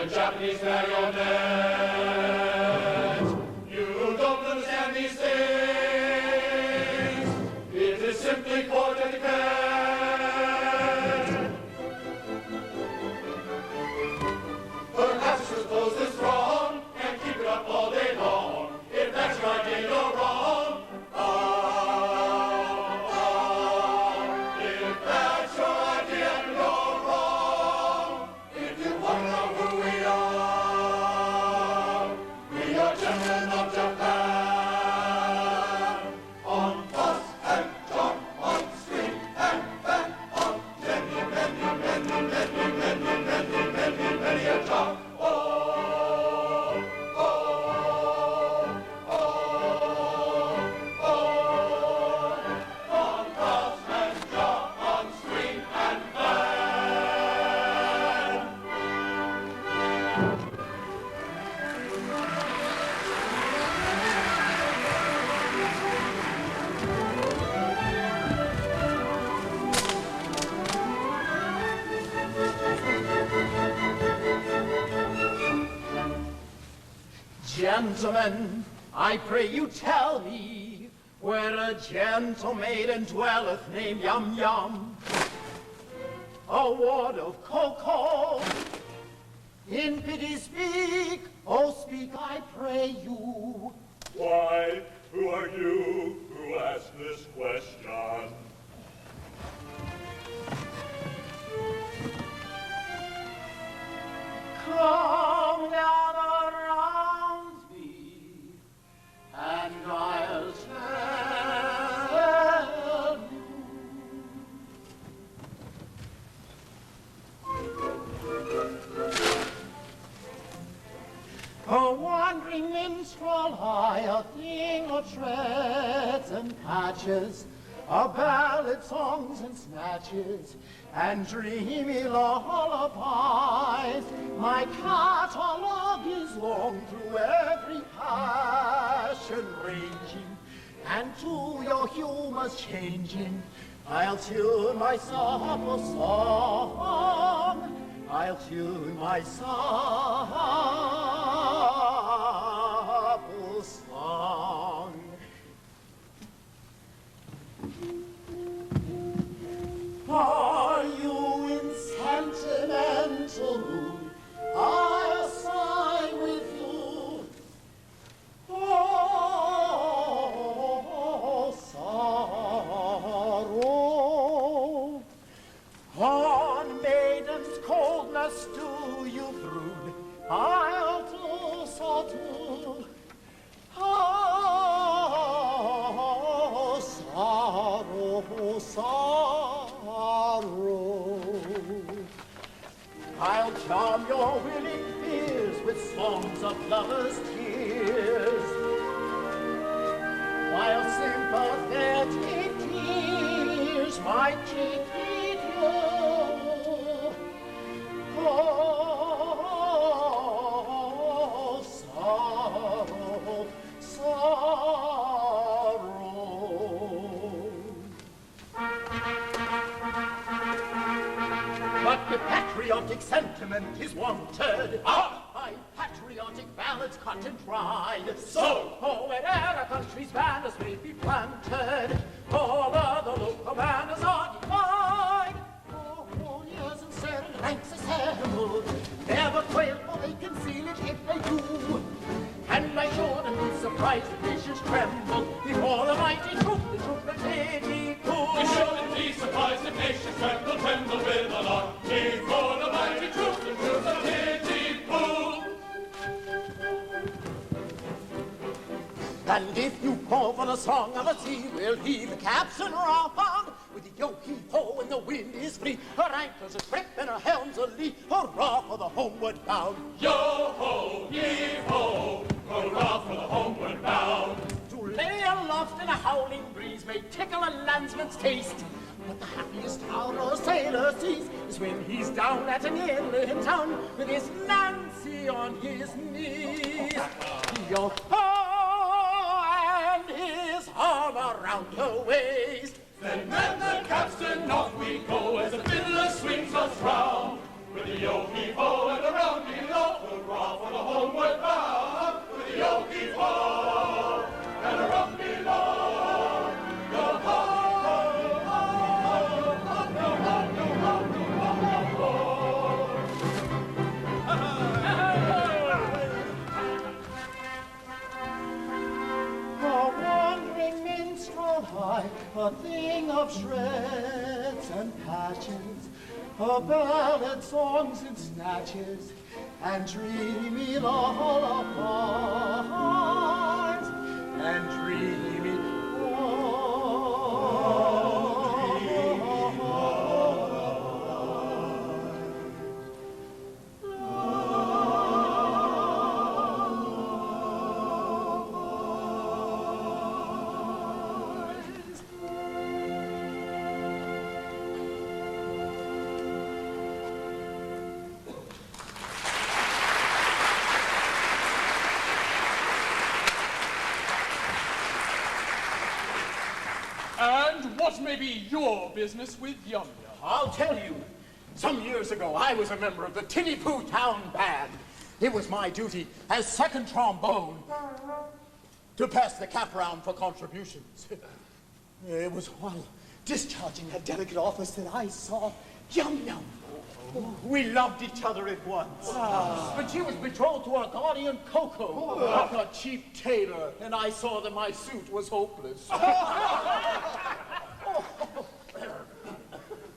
a Japanese marionette. You don't understand these things. It is simply court etiquette. Perhaps you should close this wrong and keep it up all day long. If that's your idea, you're wrong. If that's your idea, you're wrong. If you want to know who we are gentlemen of Japan. On bus and jump, on street and back, on many, many, many, many, many, many, many, many a jump. Oh, oh, oh, oh. On bus and jump, on street and back. Gentlemen, I pray you tell me where a gentle maiden dwelleth named Yum Yum, a ward of Coco. In pity speak, oh speak, I pray you. Why, who are you who asked this question? Come down around me, and I'll tell you. A wandering minstrel, I a thing of shreds and patches, a ballad, songs and snatches, and dreamy lullabies. My catalogue is long through every passion ranging, and to your humours changing. I'll tune my supple song, I'll tune my supple song. Are you in sentimental mood? I'll sigh with you. Oh, sorrow. On maiden's coldness do you brood? I'll do so too. Oh, sorrow, sorrow. I'll charm your willing fears with songs of lovers' tears, while sympathetic tears might treat you. Oh, sorrow, sorrow. But the patriotic sentiment is wanted. By patriotic ballads cut and dried. So, Oh, where'er a country's banners may be planted, all other local banners are defied. Oh, warriors and serried ranks assembled, never quail, for they conceal it if they do. And I shouldn't be surprised if nations tremble before the mighty troop, the troop of Titipu. We shouldn't be surprised if nations tremble, tremble with alarm before the mighty troop, the troops of Titipu. And if you call for the song of the sea, we'll heave the capstan round. With the yo-heave-ho when the wind is free, her anchors a trip and her helms a lee, hurrah for the homeward bound. Yo-ho, heave-ho, hurrah for the homeward bound. To lay aloft in a howling breeze may tickle a landsman's taste, but the happiest hour a sailor sees is when he's down at an inland town with his Nancy on his knees. Yo-ho, and his arm around her waist. Then man the capstan, off we go as the fiddler swings us round. With the yo-heave-ho and the round below, a thing of shreds and patches, of ballad songs and snatches, and dreamy lullabies, and dreamy What may be your business with Yum Yum? I'll tell you. Some years ago, I was a member of the Titipu Town Band. It was my duty as second trombone to pass the cap round for contributions. It was while discharging that delicate office that I saw Yum Yum. We loved each other at once. But she was betrothed to our guardian, Coco, a cheap tailor, and I saw that my suit was hopeless.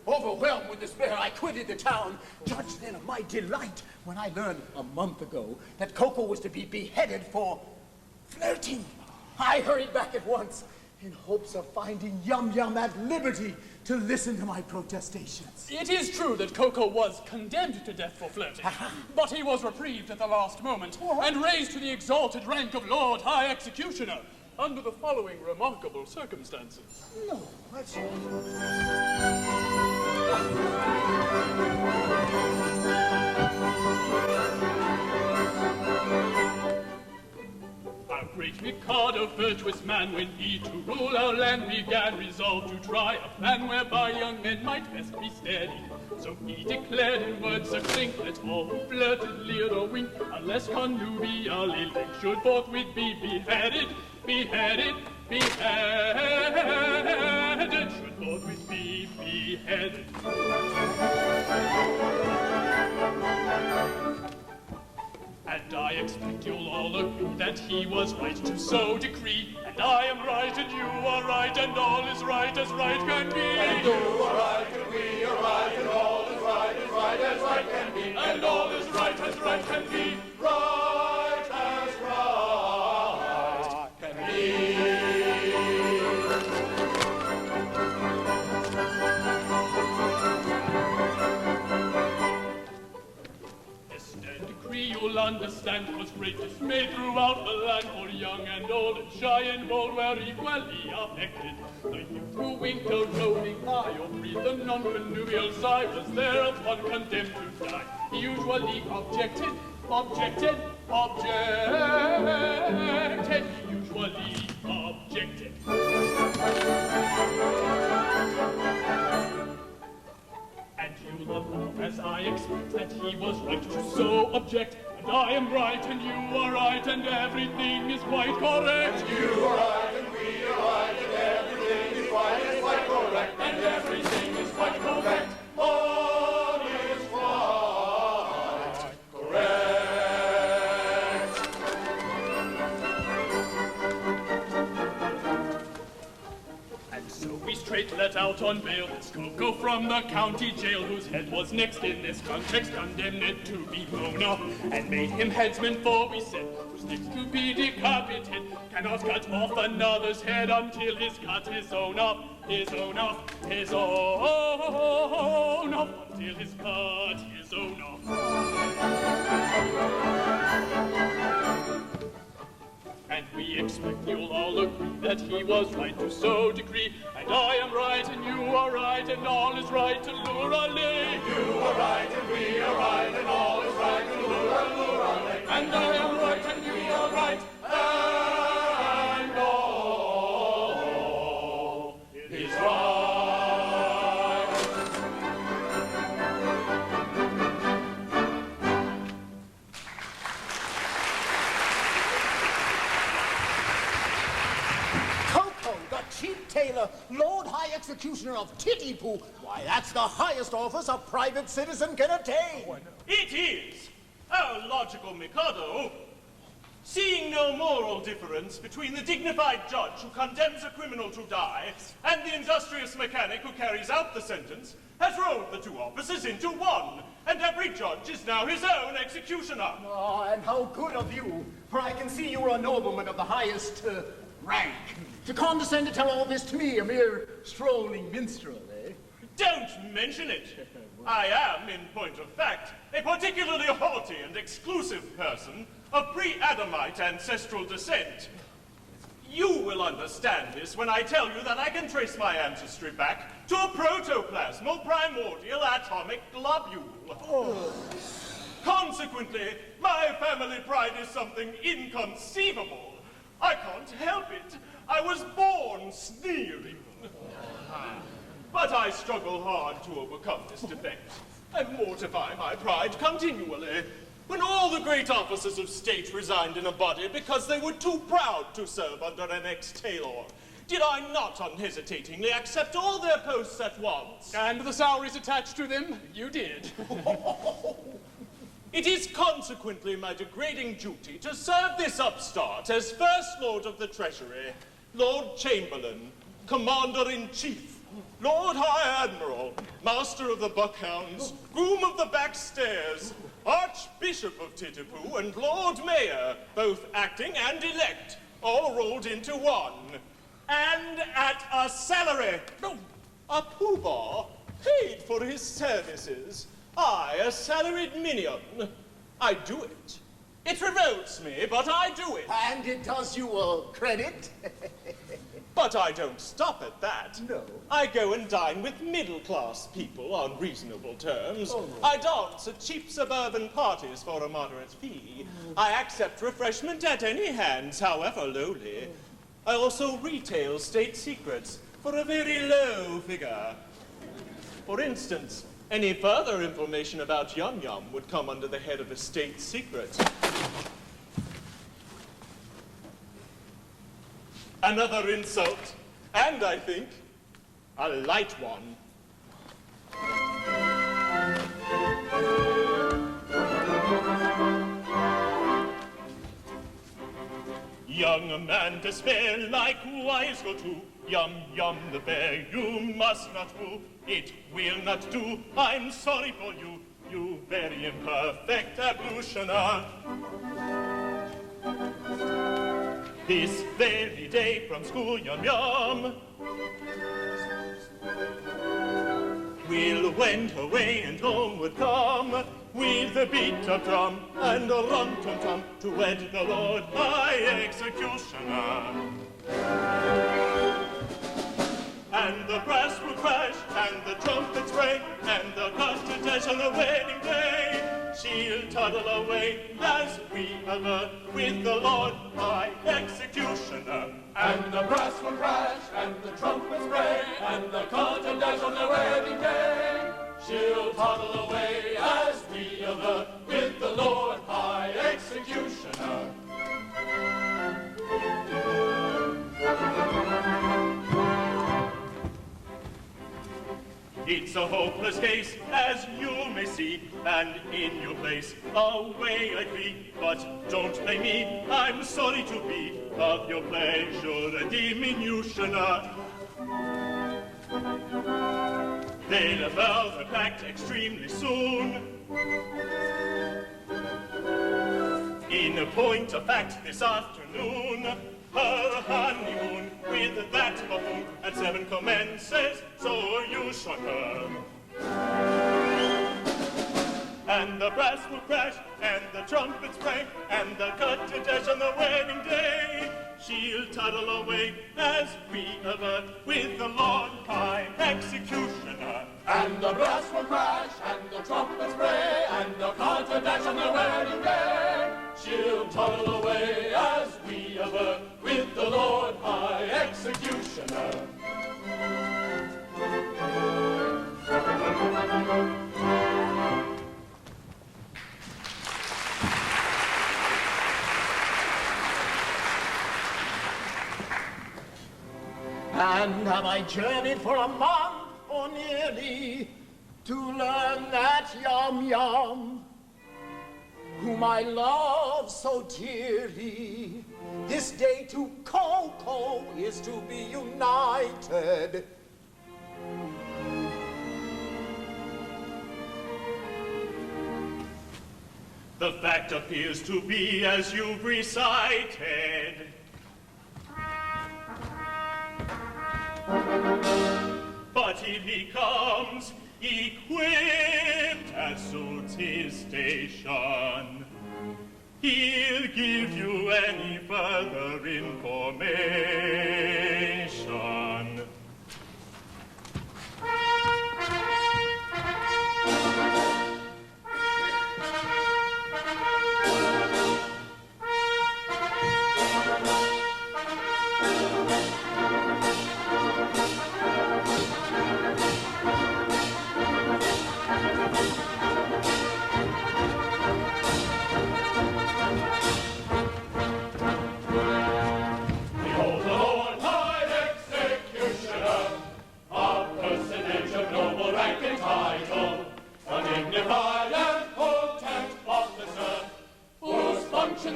Overwhelmed with despair, I quitted the town. Judge then of my delight when I learned a month ago that Coco was to be beheaded for flirting. I hurried back at once in hopes of finding Yum Yum at liberty to listen to my protestations. It is true that Coco was condemned to death for flirting, but he was reprieved at the last moment and raised to the exalted rank of Lord High Executioner under the following remarkable circumstances. No, that's Our great Mikado, virtuous man, when he to rule our land began, resolved to try a plan whereby young men might best be steady. So he declared in words succinct that all who flirted, leered or winked, unless connubially linked, should forthwith be beheaded, beheaded, beheaded, should forthwith be beheaded. And I expect you'll all agree that he was right to so decree. And I am right and you are right and all is right as right can be. And you are right and we are right and all is right as right can be. And all is right as right can be. Right as right can be. You'll understand, 'twas great dismay throughout the land, for young and old and shy and bold were equally affected. The youth who winked a roving eye or breathed a non-connubial sigh was thereupon condemned to die. He usually objected, objected, objected, he usually objected. And you'll allow, as I expect, that he was right to so object. And I am right, and you are right, and everything is quite correct. And you are right, and we are right, and everything is quite correct. And everything is quite correct. All is quite correct. And so we straight let out on bail this Coco from the county jail, whose head was next in this context condemned to be blown off, and made him headsman, for we said, who's next to be decapitated, cannot cut off another's head until he's cut his own off, his own off, his own off, until he's cut his own off. And we expect you'll all agree that he was right to so decree. And I am right and you are right and all is right to lurale. You are right and we are right and all is right to lurale. And I am right and you are right And all is right. Chief Tailor, Lord High Executioner of Titipu. Why, that's the highest office a private citizen can attain. It is! Our logical Mikado. Seeing no moral difference between the dignified judge who condemns a criminal to die and the industrious mechanic who carries out the sentence, has rolled the two offices into one, and every judge is now his own executioner. Oh, and how good of you, for I can see you are a nobleman of the highest rank, to condescend to tell all this to me, a mere strolling minstrel, eh? Don't mention it. I am, in point of fact, a particularly haughty and exclusive person of pre-Adamite ancestral descent. You will understand this when I tell you that I can trace my ancestry back to a protoplasmal primordial atomic globule. Oh. Consequently, my family pride is something inconceivable. I can't help it. I was born sneering. But I struggle hard to overcome this defect. I mortify my pride continually. When all the great officers of state resigned in a body because they were too proud to serve under an ex-tailor, did I not unhesitatingly accept all their posts at once? And the salaries attached to them? You did. It is consequently my degrading duty to serve this upstart as First Lord of the Treasury, Lord Chamberlain, Commander-in-Chief, Lord High Admiral, Master of the Buckhounds, Groom of the Backstairs, Archbishop of Titipu, and Lord Mayor, both acting and elect, all rolled into one. And at a salary, a poobah, paid for his services. I, a salaried minion. I do it. It revolts me, but I do it. And it does you credit. But I don't stop at that. No. I go and dine with middle-class people on reasonable terms. Oh, no. I dance at cheap suburban parties for a moderate fee. I accept refreshment at any hands, however lowly. I also retail state secrets for a very low figure. For instance, any further information about Yum Yum would come under the head of a state secret. Another insult, and I think, a light one. Young man, despair, likewise go to Yum Yum the bear, you must not woo, it will not do, I'm sorry for you, you very imperfect ablutioner. This very day from school, Yum Yum will wend away and homeward come with a beat of drum and a rum-tum-tum to wed the Lord High Executioner. And the brass will crash, and the trumpets ring, and the cortege on the wedding day. She'll toddle away as we avert with the Lord High Executioner. And the brass will crash, and the trumpets ring, and the curtain dash on the wedding day. She'll toddle away as we avert with the Lord High Executioner. It's a hopeless case, as you may see, and in your place away I'd be. But don't blame me, I'm sorry to be of your pleasure a diminutioner. They'll avowed the fact extremely soon. In a point of fact this afternoon, her honeymoon with that buffoon at 7 commences, so you shut her. And the brass will crash, and the trumpets ring, and the cortege on the wedding day. She'll toddle away as we avert with the Lord High Executioner. And the brass will crash, and the trumpets bray, and the cortege on the wedding day. She'll toddle away as we avert with the Lord High Executioner. And have I journeyed for a month or nearly to learn that Yum Yum whom I love so dearly. This day to Coco is to be united. The fact appears to be as you've recited. But if he comes equipped as suits his station, he'll give you any further information.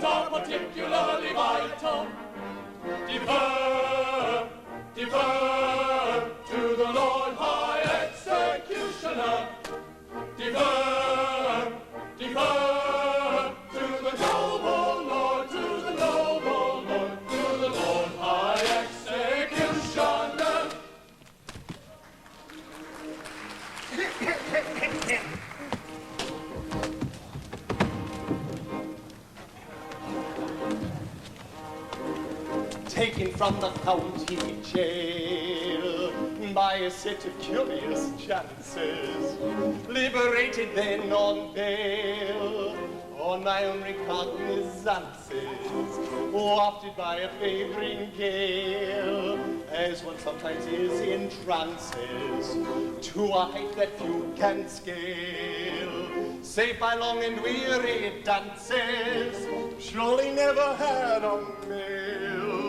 Are particularly vital. Defer to the Lord High Executioner. Defer to the noble Lord, to the noble Lord, to the Lord High Executioner. Taken from the county jail by a set of curious chances, liberated then on bail, on my own recognizances, wafted by a favoring gale, as one sometimes is in trances, to a height that few can scale, save by long and weary dances, surely never had a mail.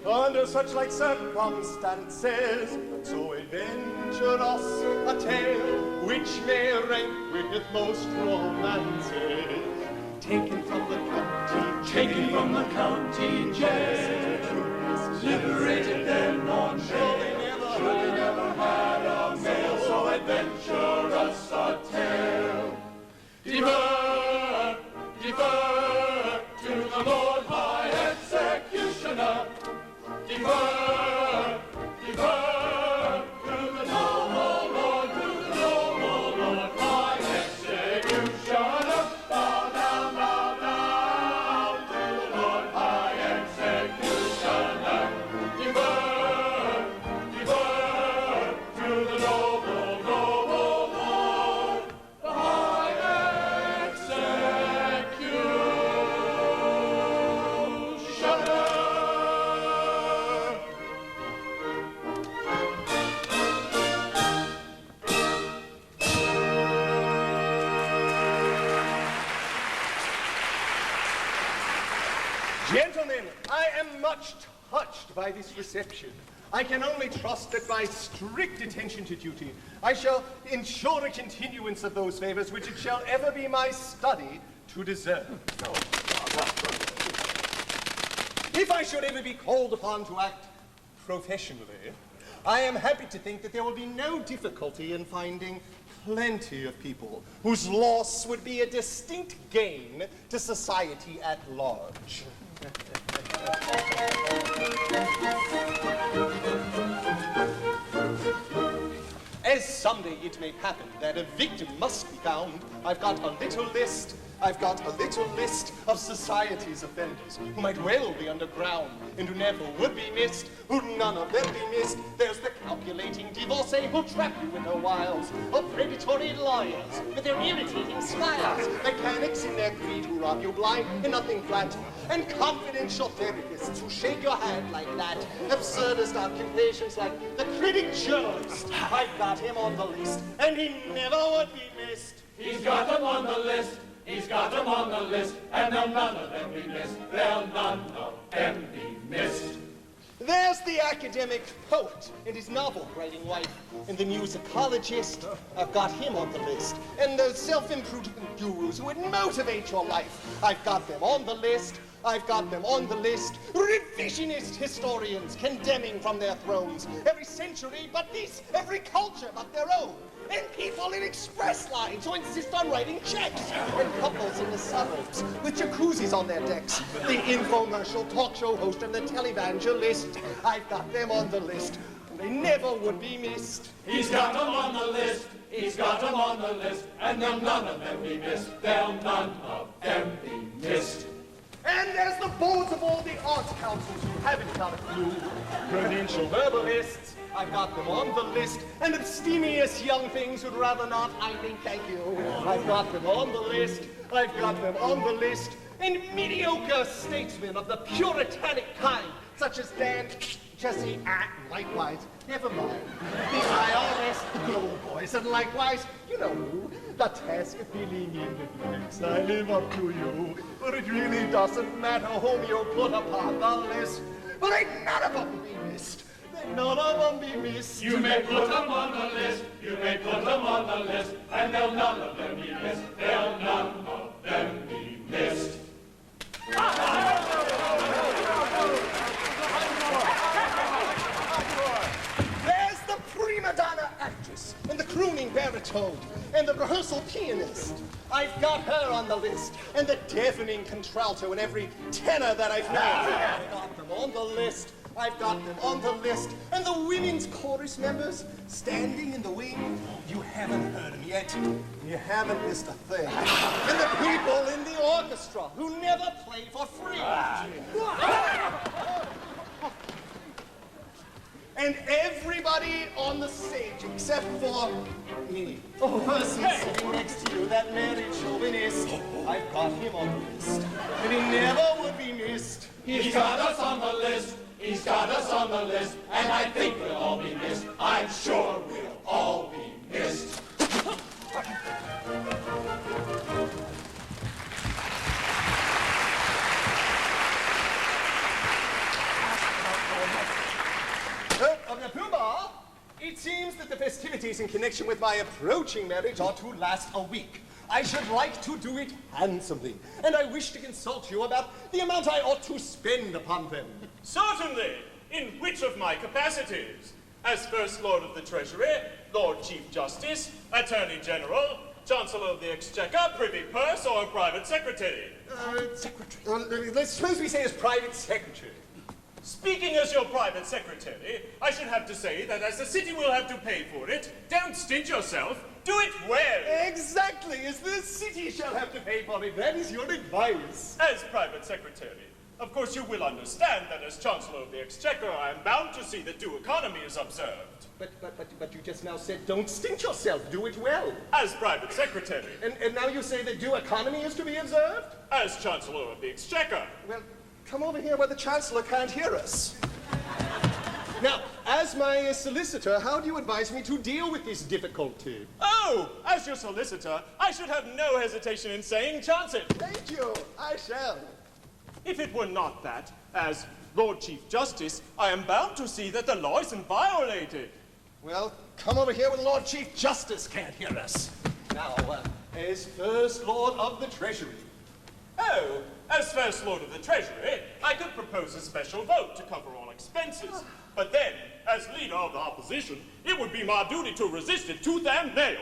Under such like circumstances, so adventurous a tale, which may rank with most romances, taken from the county jail, liberated then on bail, surely never had a mail, so adventurous a tale. Defer to the Lord High Executioner. Defer to the noble Lord, to the noble Lord High Executioner. Bow down to the Lord High Executioner. Defer to the noble Lord, the High Executioner. Gentlemen, I am much touched by this reception. I can only trust that by strict attention to duty, I shall ensure a continuance of those favors which it shall ever be my study to deserve. If I should ever be called upon to act professionally, I am happy to think that there will be no difficulty in finding plenty of people whose loss would be a distinct gain to society at large. As someday it may happen that a victim must be found, I've got a little list of society's offenders who might well be underground and who never would be missed, who none of them be missed. There's the calculating divorcee who'll trap you with her wiles, of predatory lawyers with their irritating smiles, mechanics in their greed who rob you blind and nothing flat, and confidential therapists who shake your hand like that, absurdist occupations like the critic journalist. I've got him on the list, and he never would be missed. He's got them on the list. He's got them on the list, and they'll none of them be missed. They'll none of them be missed. there's the academic poet and his novel-writing wife, and the musicologist. I've got him on the list. And the self-improvement gurus who would motivate your life. I've got them on the list. I've got them on the list. Revisionist historians condemning from their thrones every century but this, every culture but their own. And people in express lines who insist on writing checks. And couples in the suburbs with jacuzzis on their decks. The infomercial talk show host and the televangelist. I've got them on the list. And they never would be missed. He's got them on the list. He's got them on the list. And they'll none of them be missed. They'll none of them be missed. And there's the boards of all the arts councils who haven't got a clue. Provincial verbalists, I've got them on the list. And abstemious young things who'd rather not, I think, thank you. I've got them on the list. I've got them on the list. And mediocre statesmen of the puritanic kind, such as Dan, Jesse, likewise, never mind. The IRS, the Glow Boys, and likewise, you know who, the task of filling in the blanks. I live up to you, but it really doesn't matter whom you put upon the list. But ain't none of them be missed. Ain't none of them be missed. You may put them on the list. You may put them on the list. And they'll none of them be missed. They'll none of them be missed. There's the prima donna actress, and the crooning baritone, and the rehearsal pianist. I've got her on the list, and the deafening contralto and every tenor that I've known. I've got them on the list. I've got them on the list. And the women's chorus members standing in the wing. You haven't heard them yet. You haven't missed a thing. And the people in the orchestra who never play for free. And everybody on the stage except for me. The person sitting next to you, that married chauvinist. I've got him on the list. And he never would be missed. He's got us on the list. He's got us on the list. And I think we'll all be missed. I'm sure we'll all be missed. Puma, it seems that the festivities in connection with my approaching marriage are to last a week. I should like to do it handsomely, and I wish to consult you about the amount I ought to spend upon them. Certainly. In which of my capacities? As First Lord of the Treasury, Lord Chief Justice, Attorney General, Chancellor of the Exchequer, Privy Purse, or Private Secretary? Secretary. Let's suppose we say as private secretary. Speaking as your private secretary, I should have to say that as the city will have to pay for it, don't stint yourself, do it well. Exactly, as the city shall have to pay for it. That is your advice. As private secretary, of course you will understand that as Chancellor of the Exchequer, I am bound to see that due economy is observed. But you just now said don't stint yourself, do it well. As private secretary. And now you say that due economy is to be observed? As Chancellor of the Exchequer. Well, come over here where the Chancellor can't hear us. Now, as my solicitor, how do you advise me to deal with this difficulty? Oh, as your solicitor, I should have no hesitation in saying chance it. Thank you, I shall. If it were not that, as Lord Chief Justice, I am bound to see that the law isn't violated. Well, come over here where the Lord Chief Justice can't hear us. Now, as First Lord of the Treasury. Oh, as First Lord of the Treasury, I could propose a special vote to cover all expenses. But then, as leader of the opposition, it would be my duty to resist it tooth and nail.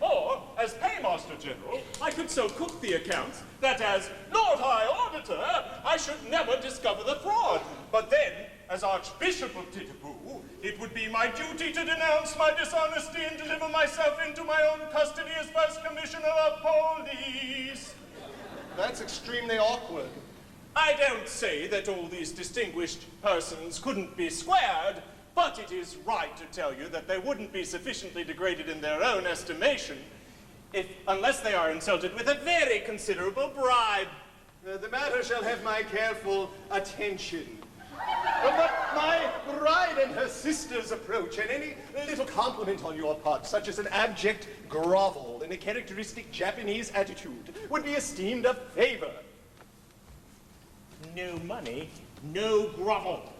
Or, as Paymaster General, I could so cook the accounts that as Lord High Auditor, I should never discover the fraud. But then, as Archbishop of Titipu, it would be my duty to denounce my dishonesty and deliver myself into my own custody as First Commissioner of Police. That's extremely awkward. I don't say that all these distinguished persons couldn't be squared, but it is right to tell you that they wouldn't be sufficiently degraded in their own estimation unless they are insulted with a very considerable bribe. The matter shall have my careful attention. But my bride and her sister's approach, and any little compliment on your part, such as an abject grovel in a characteristic Japanese attitude, would be esteemed a favor. No money, no grovel.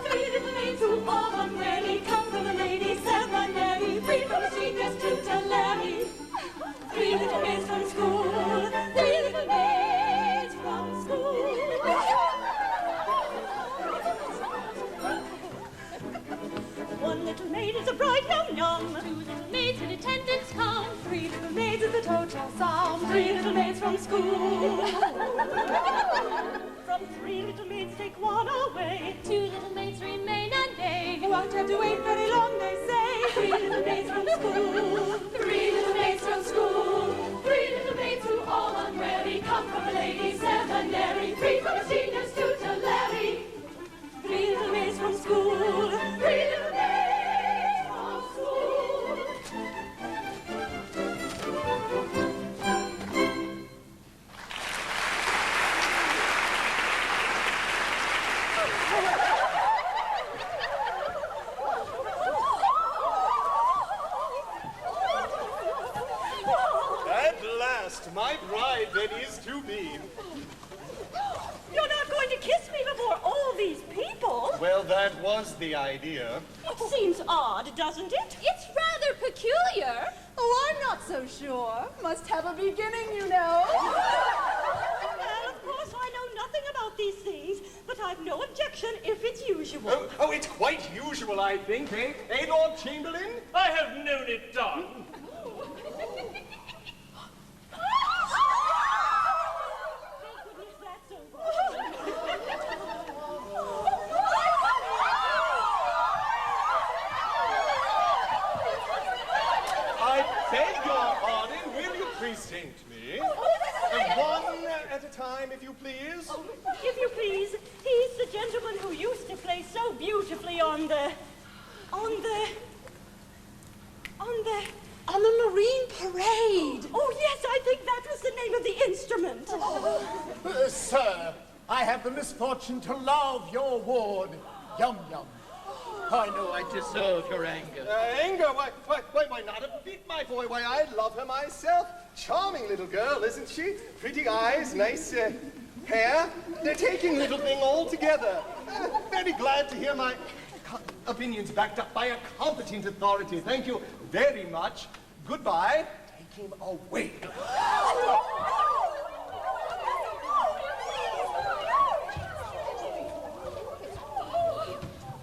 Three little maids who all unwary come from a lady seminary, free from seniors tutelary. Three little maids from school, three little maids from school. One little maid is a bright young. Two little maids in attendance come. Three little maids is the total sum. Three little maids from school. From three little maids take one away. Two little maids remain and they won't have to wait very long, they say. Three little maids from school. Three little maids from school. Three little maids who all unwary come from a lady seminary, free from a seniors tutelary. Three little maids from school. Three little maids from school. At last, my bride that is to be. You're not going to kiss me before all these people? Well, that was the idea. It seems odd, doesn't it? It's rather peculiar. Oh, I'm not so sure. Must have a beginning, you know. Well, of course, I know nothing about these things, but I've no objection if it's usual. Oh, it's quite usual, I think, eh? Eh, Lord Chamberlain? I have known it done. Thank goodness that's over. I beg your pardon, will you present me? One at a time, if you please. If you please, he's the gentleman who used to play so beautifully on the Marine Parade. Oh, yes, I think that was the name of the instrument. Sir, I have the misfortune to love your ward, Yum Yum. I know I deserve your anger. Anger? Why not a bit, my boy? Why, I love her myself. Charming little girl, isn't she? Pretty eyes, nice hair. They're taking little thing all together. Very glad to hear my opinions backed up by a competent authority. Thank you very much. Goodbye. Take him away.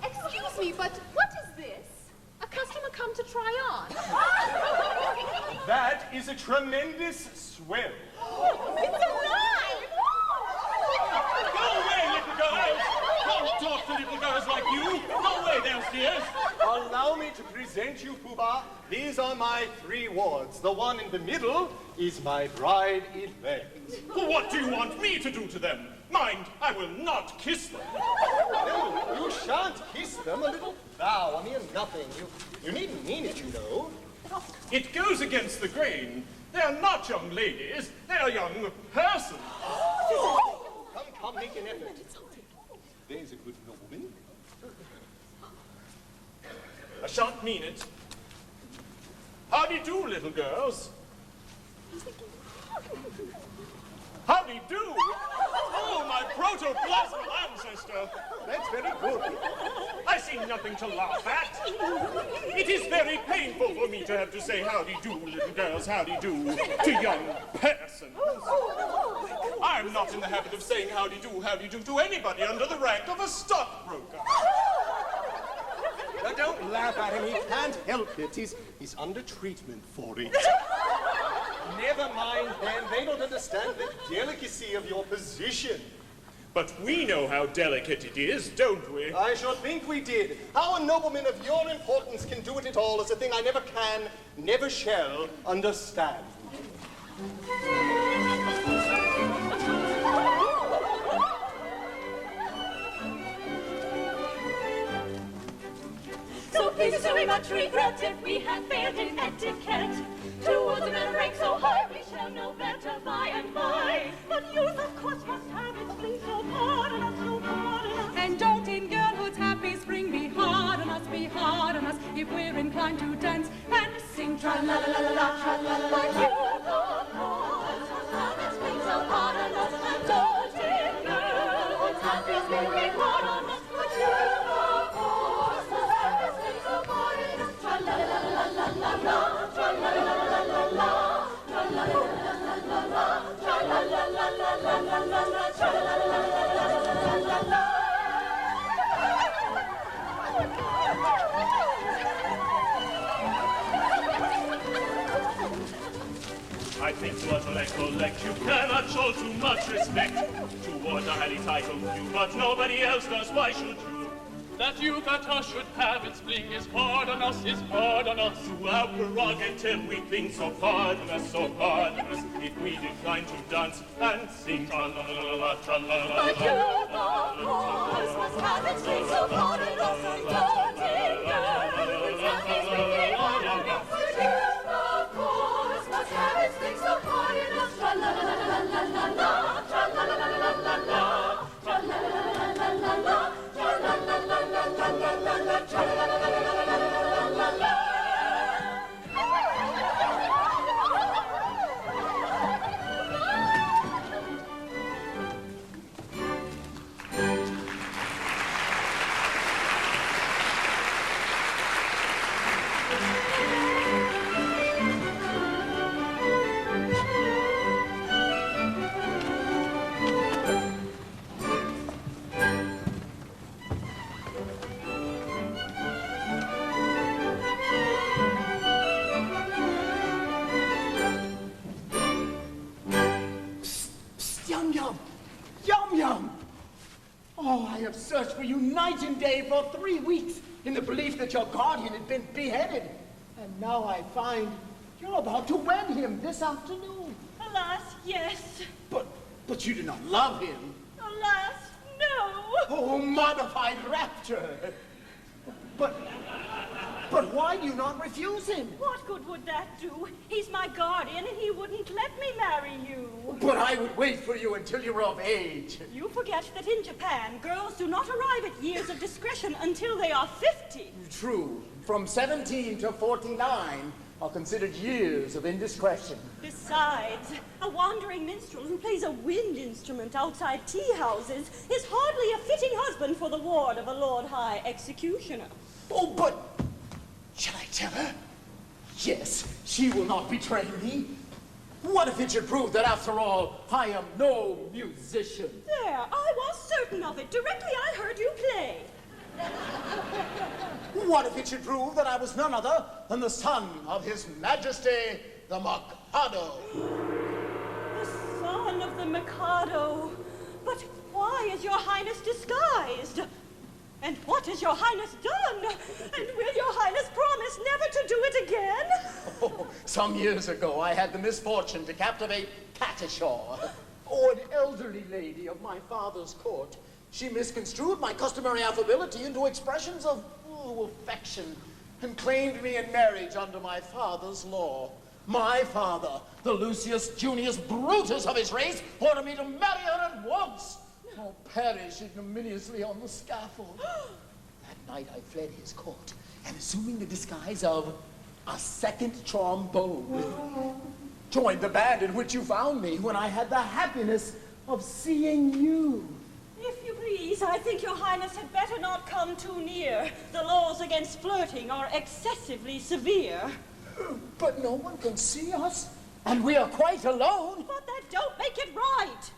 Excuse me, but what is this? A customer come to try on. That is a tremendous swell. It's alive! Go away, little girls! Don't talk to little girls like you! Go away downstairs! Allow me to present you, Poobah. These are my three wards. The one in the middle is my bride-elect. What do you want me to do to them? Mind, I will not kiss them. No, you shan't kiss them. A little bow, a mere nothing. You needn't mean it, you know. It goes against the grain. They are not young ladies. They are young persons. Come, make an effort. There's a good woman. I shan't mean it. Howdy do, little girls. Howdy do. Oh, my protoplasmal ancestor. That's very good. I see nothing to laugh at. It is very painful for me to have to say howdy do, little girls, howdy do, to young persons. I'm not in the habit of saying howdy do to anybody under the rank of a stockbroker. Now, don't laugh at him. He can't help it. He's under treatment for it. Never mind, Ben. They don't understand the delicacy of your position. But we know how delicate it is, don't we? I should think we did. How a nobleman of your importance can do it at all is a thing I never can, never shall understand. So please do we much regret if we have failed in etiquette. Towards a man rank so high, we shall know better by and by. But youth, of course, must have its fling, so pardon us, so pardon us. And don't in girlhood's happy spring be hard on us, if we're inclined to dance and sing tra-la-la-la-la, tra-la-la-la. But youth, of course, must have its fling, so pardon us. And don't in girlhood's happy bring me hard on us, but you, of course, must have this thing so hard in us. Tra-la-la-la-la-la-la, tra-la-la-la-la-la-la, tra-la-la-la-la-la-la, tra-la-la-la-la-la-la, tra-la-la-la-la-la-la. I think what I collect, you cannot show too much respect toward the highly titled you, but nobody else does. Why should you? That you that us should have its fling is hard on us, is hard on us. To our prerogative we think so pardon us, so pardon us, if we decline to dance and sing tra-la-la-la-la, tra-la-la-la-la. But you, of course, must have its fling so pardon us, and don't ignore it's not his bringing hard on us. But you, of course, must have its fling so pardon us. Tra-la-la-la-la-la-la, tra-la-la-la-la-la-la, tra-la-la-la-la-la-la, tra-la-la-la-la-la-la-la, tra-la-la-la-la-la-la-la. Yum-yum! Yum-yum! Oh, I have searched for you night and day for 3 weeks in the belief that your guardian had been beheaded. And now I find you're about to wed him this afternoon. Alas, yes. But you do not love him. Alas, no. Oh, modified rapture! But why do you not refuse him? What good would that do? He's my guardian and he wouldn't let me marry you. But I would wait for you until you were of age. You forget that in Japan, girls do not arrive at years of discretion until they are 50. True. From 17 to 49 are considered years of indiscretion. Besides, a wandering minstrel who plays a wind instrument outside tea houses is hardly a fitting husband for the ward of a Lord High Executioner. Oh, but shall I tell her? Yes, she will not betray me. What if it should prove that, after all, I am no musician? There, I was certain of it directly I heard you play. What if it should prove that I was none other than the son of His Majesty, the Mikado? The son of the Mikado. But why is your highness disguised? And what has your highness done? And will your highness promise never to do it again? Oh, some years ago, I had the misfortune to captivate Catashaw, an elderly lady of my father's court. She misconstrued my customary affability into expressions of affection and claimed me in marriage under my father's law. My father, the Lucius Junius Brutus of his race, ordered me to marry her at once. Or perish ignominiously on the scaffold. That night I fled his court, and assuming the disguise of a second trombone, joined the band in which you found me when I had the happiness of seeing you. If you please, I think your highness had better not come too near. The laws against flirting are excessively severe. But no one can see us, and we are quite alone. But that don't make it right.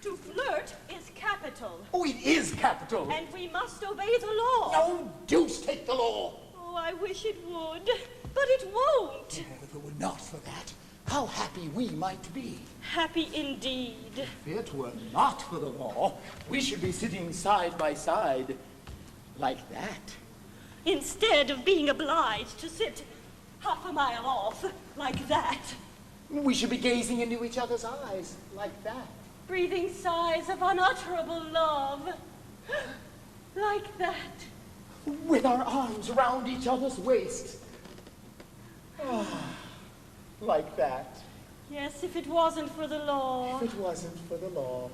To flirt is capital. Oh, it is capital. And we must obey the law. No, deuce take the law. Oh, I wish it would, but it won't. If it were not for that, how happy we might be. Happy indeed. If it were not for the law, we should be sitting side by side like that. Instead of being obliged to sit half a mile off like that. We should be gazing into each other's eyes like that. Breathing sighs of unutterable love like that. With our arms around each other's waists. Oh, like that. Yes, if it wasn't for the law. If it wasn't for the law.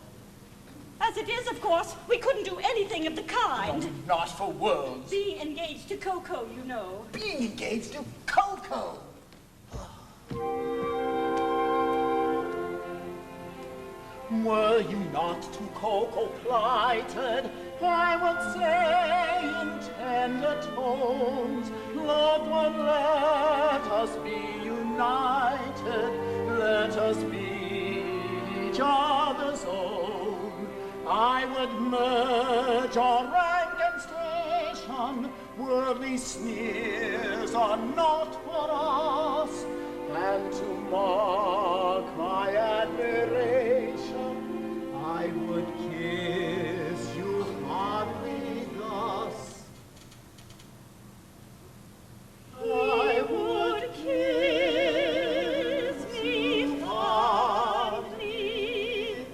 As it is, of course, we couldn't do anything of the kind. No, not for worlds. Being engaged to Coco, you know. Being engaged to Coco. Were you not to cocoa plighted, I would say in tender tones, loved one, let us be united, let us be each other's own. I would merge our rank and station, worldly sneers are not for us, and to mark my admiration, I would kiss you fondly thus. I would kiss me fondly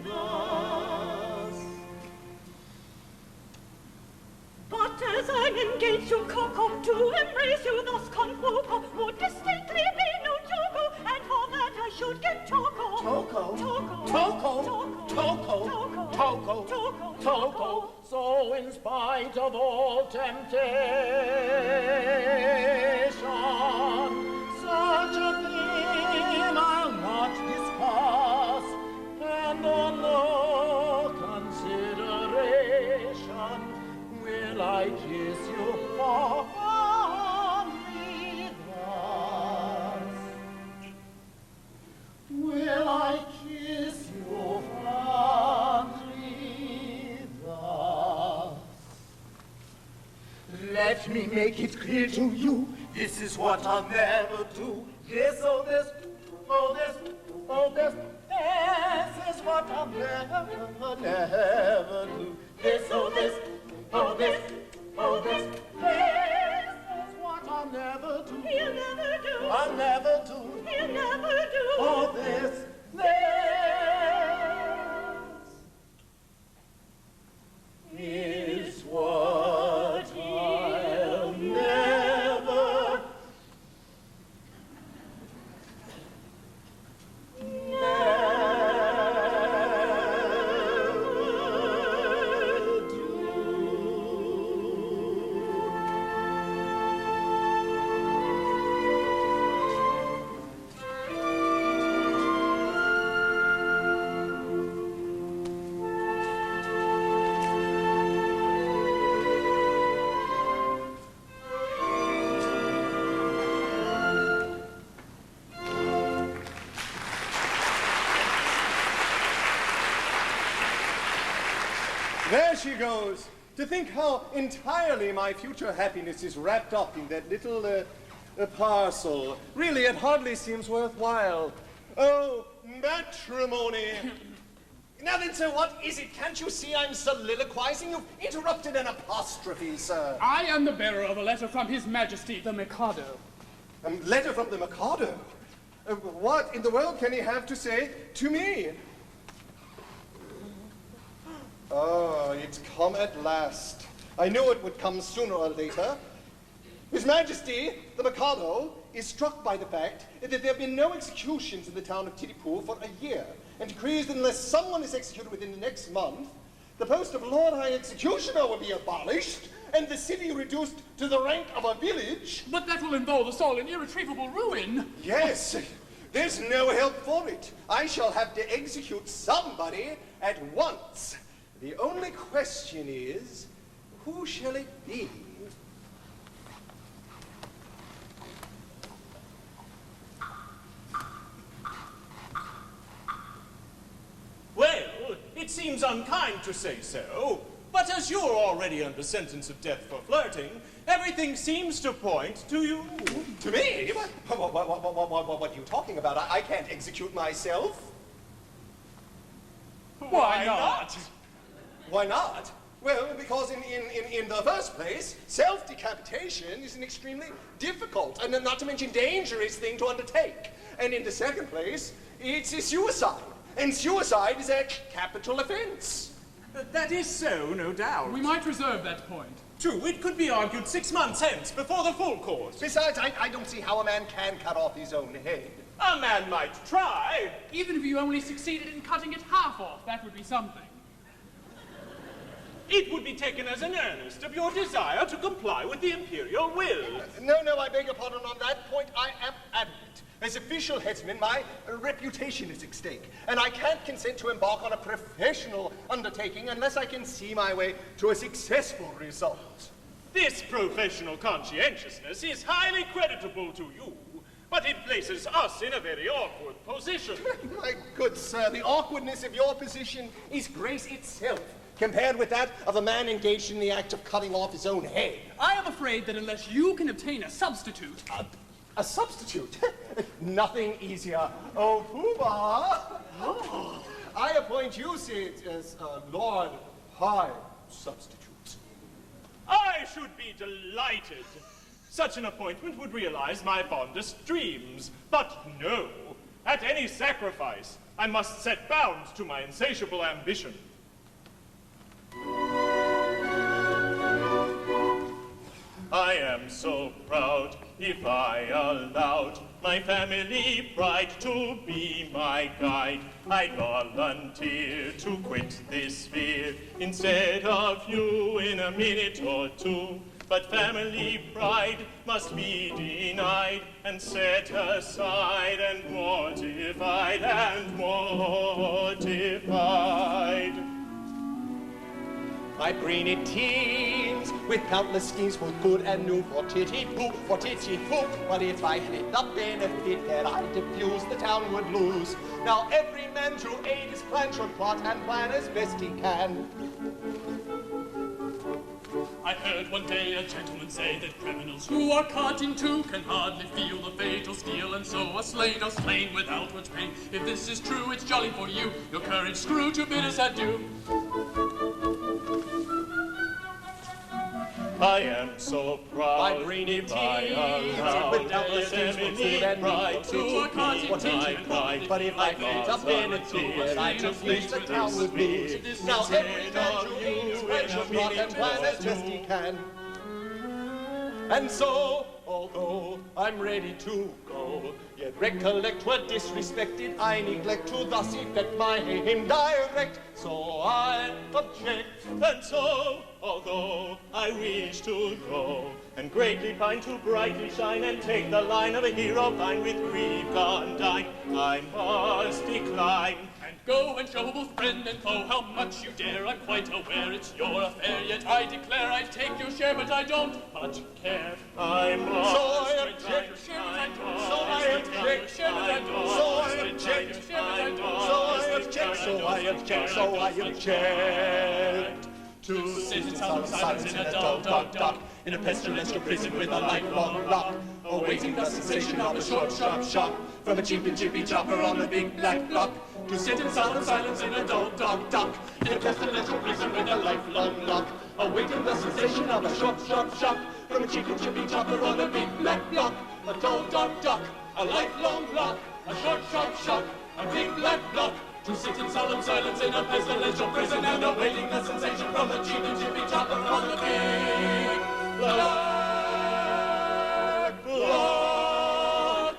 thus. But as I'm engaged to Coco, to embrace you thus confoco, would distinctly be no Choco, and for that I should get Choco. Toco, Choco, Toco, Choco, Toco, Toco, Toco. So in spite of all temptation, such a thing I'll not discuss, and on no consideration will I kiss you fondly thus. Will I kiss you fondly thus? Let me make it clear to you, this is what I'll never do. This, oh this, oh this, oh this, this is what I'll never do. This, oh this, oh this, oh this, this is what I'll never do. He'll never do. I'll never do. He'll never do. Oh this, this is what I'll never There she goes. To think how entirely my future happiness is wrapped up in that little parcel. Really, it hardly seems worthwhile. Oh, matrimony. Now then, sir, what is it? Can't you see I'm soliloquizing? You've interrupted an apostrophe, sir. I am the bearer of a letter from His Majesty, the Mikado. A letter from the Mikado? What in the world can he have to say to me? Oh, it's come at last. I knew it would come sooner or later. His Majesty, the Mikado, is struck by the fact that there have been no executions in the town of Titipu for a year, and decrees that unless someone is executed within the next month, the post of Lord High Executioner will be abolished, and the city reduced to the rank of a village. But that will involve us all in irretrievable ruin. Yes, there's no help for it. I shall have to execute somebody at once. The only question is, who shall it be? Well, it seems unkind to say so, but as you're already under sentence of death for flirting, everything seems to point to you. To me? What are you talking about? I can't execute myself. Why not? Why not? Well, because in the first place, self-decapitation is an extremely difficult and not to mention dangerous thing to undertake. And in the second place, it's a suicide. And suicide is a capital offense. That is so, no doubt. We might reserve that point. True, it could be argued 6 months hence, before the full court. Besides, I don't see how a man can cut off his own head. A man might try. Even if you only succeeded in cutting it half off, that would be something. it would be taken as an earnest of your desire to comply with the imperial will. No, I beg your pardon. On that point, I am adamant. As official headsman, my reputation is at stake, and I can't consent to embark on a professional undertaking unless I can see my way to a successful result. This professional conscientiousness is highly creditable to you, but it places us in a very awkward position. My good sir, the awkwardness of your position is grace itself, compared with that of a man engaged in the act of cutting off his own head. I am afraid that unless you can obtain a substitute... A substitute? Nothing easier. Oh, Pooh-Bah! Oh. I appoint you, Sid, as Lord High Substitute. I should be delighted. Such an appointment would realize my fondest dreams. But no, at any sacrifice, I must set bounds to my insatiable ambition. I am so proud if I allowed my family pride to be my guide. I'd volunteer to quit this sphere instead of you in a minute or two. But family pride must be denied and set aside and mortified and mortified. My brainy teens with countless schemes for good and new for Titipu. But if I had the benefit that I diffuse, the town would lose. Now every man to aid his plan should plot and plan as best he can. I heard one day a gentleman say that criminals who are caught in two can hardly feel the fatal steel, and so are slain without much pain. If this is true, it's jolly for you. Your courage, Scrooge, to bid us adieu. I am so proud. My brainy teens with countless schemes for good and new for Titipu. But if I had the benefit, I diffuse, the town would lose. Now every man to aid his plan should plot and plan as best he can. And so, although I'm ready to go, yet recollect what disrespected I neglect to thus effect my aim direct. So I object, And so, although I wish to go, and greatly pine to brightly shine, and take the line of a hero fine with grief undying, I must decline. And go and show both friend and foe how much you dare. I'm quite aware it's your affair, yet I declare I'd take your share, but I don't much care. I must So I object. So I object. So I object. To sit in solemn silence in a dull, dark dock, in a pestilential prison with a lifelong lock, awaiting the sensation of a short, sharp shock from a cheap and chippy chopper on the big black block. To sit in solemn silence in a dull, dark dock, in a pestilential prison with a lifelong lock, awaiting the sensation of a short, sharp shock from a cheap and chippy chopper on a big black block. A dull, dark dock, a lifelong lock, a short, sharp shock, a big black block. To sit in solemn silence in a pestilential prison and awaiting the sensation from a cheap and chippy chopper on the big black block.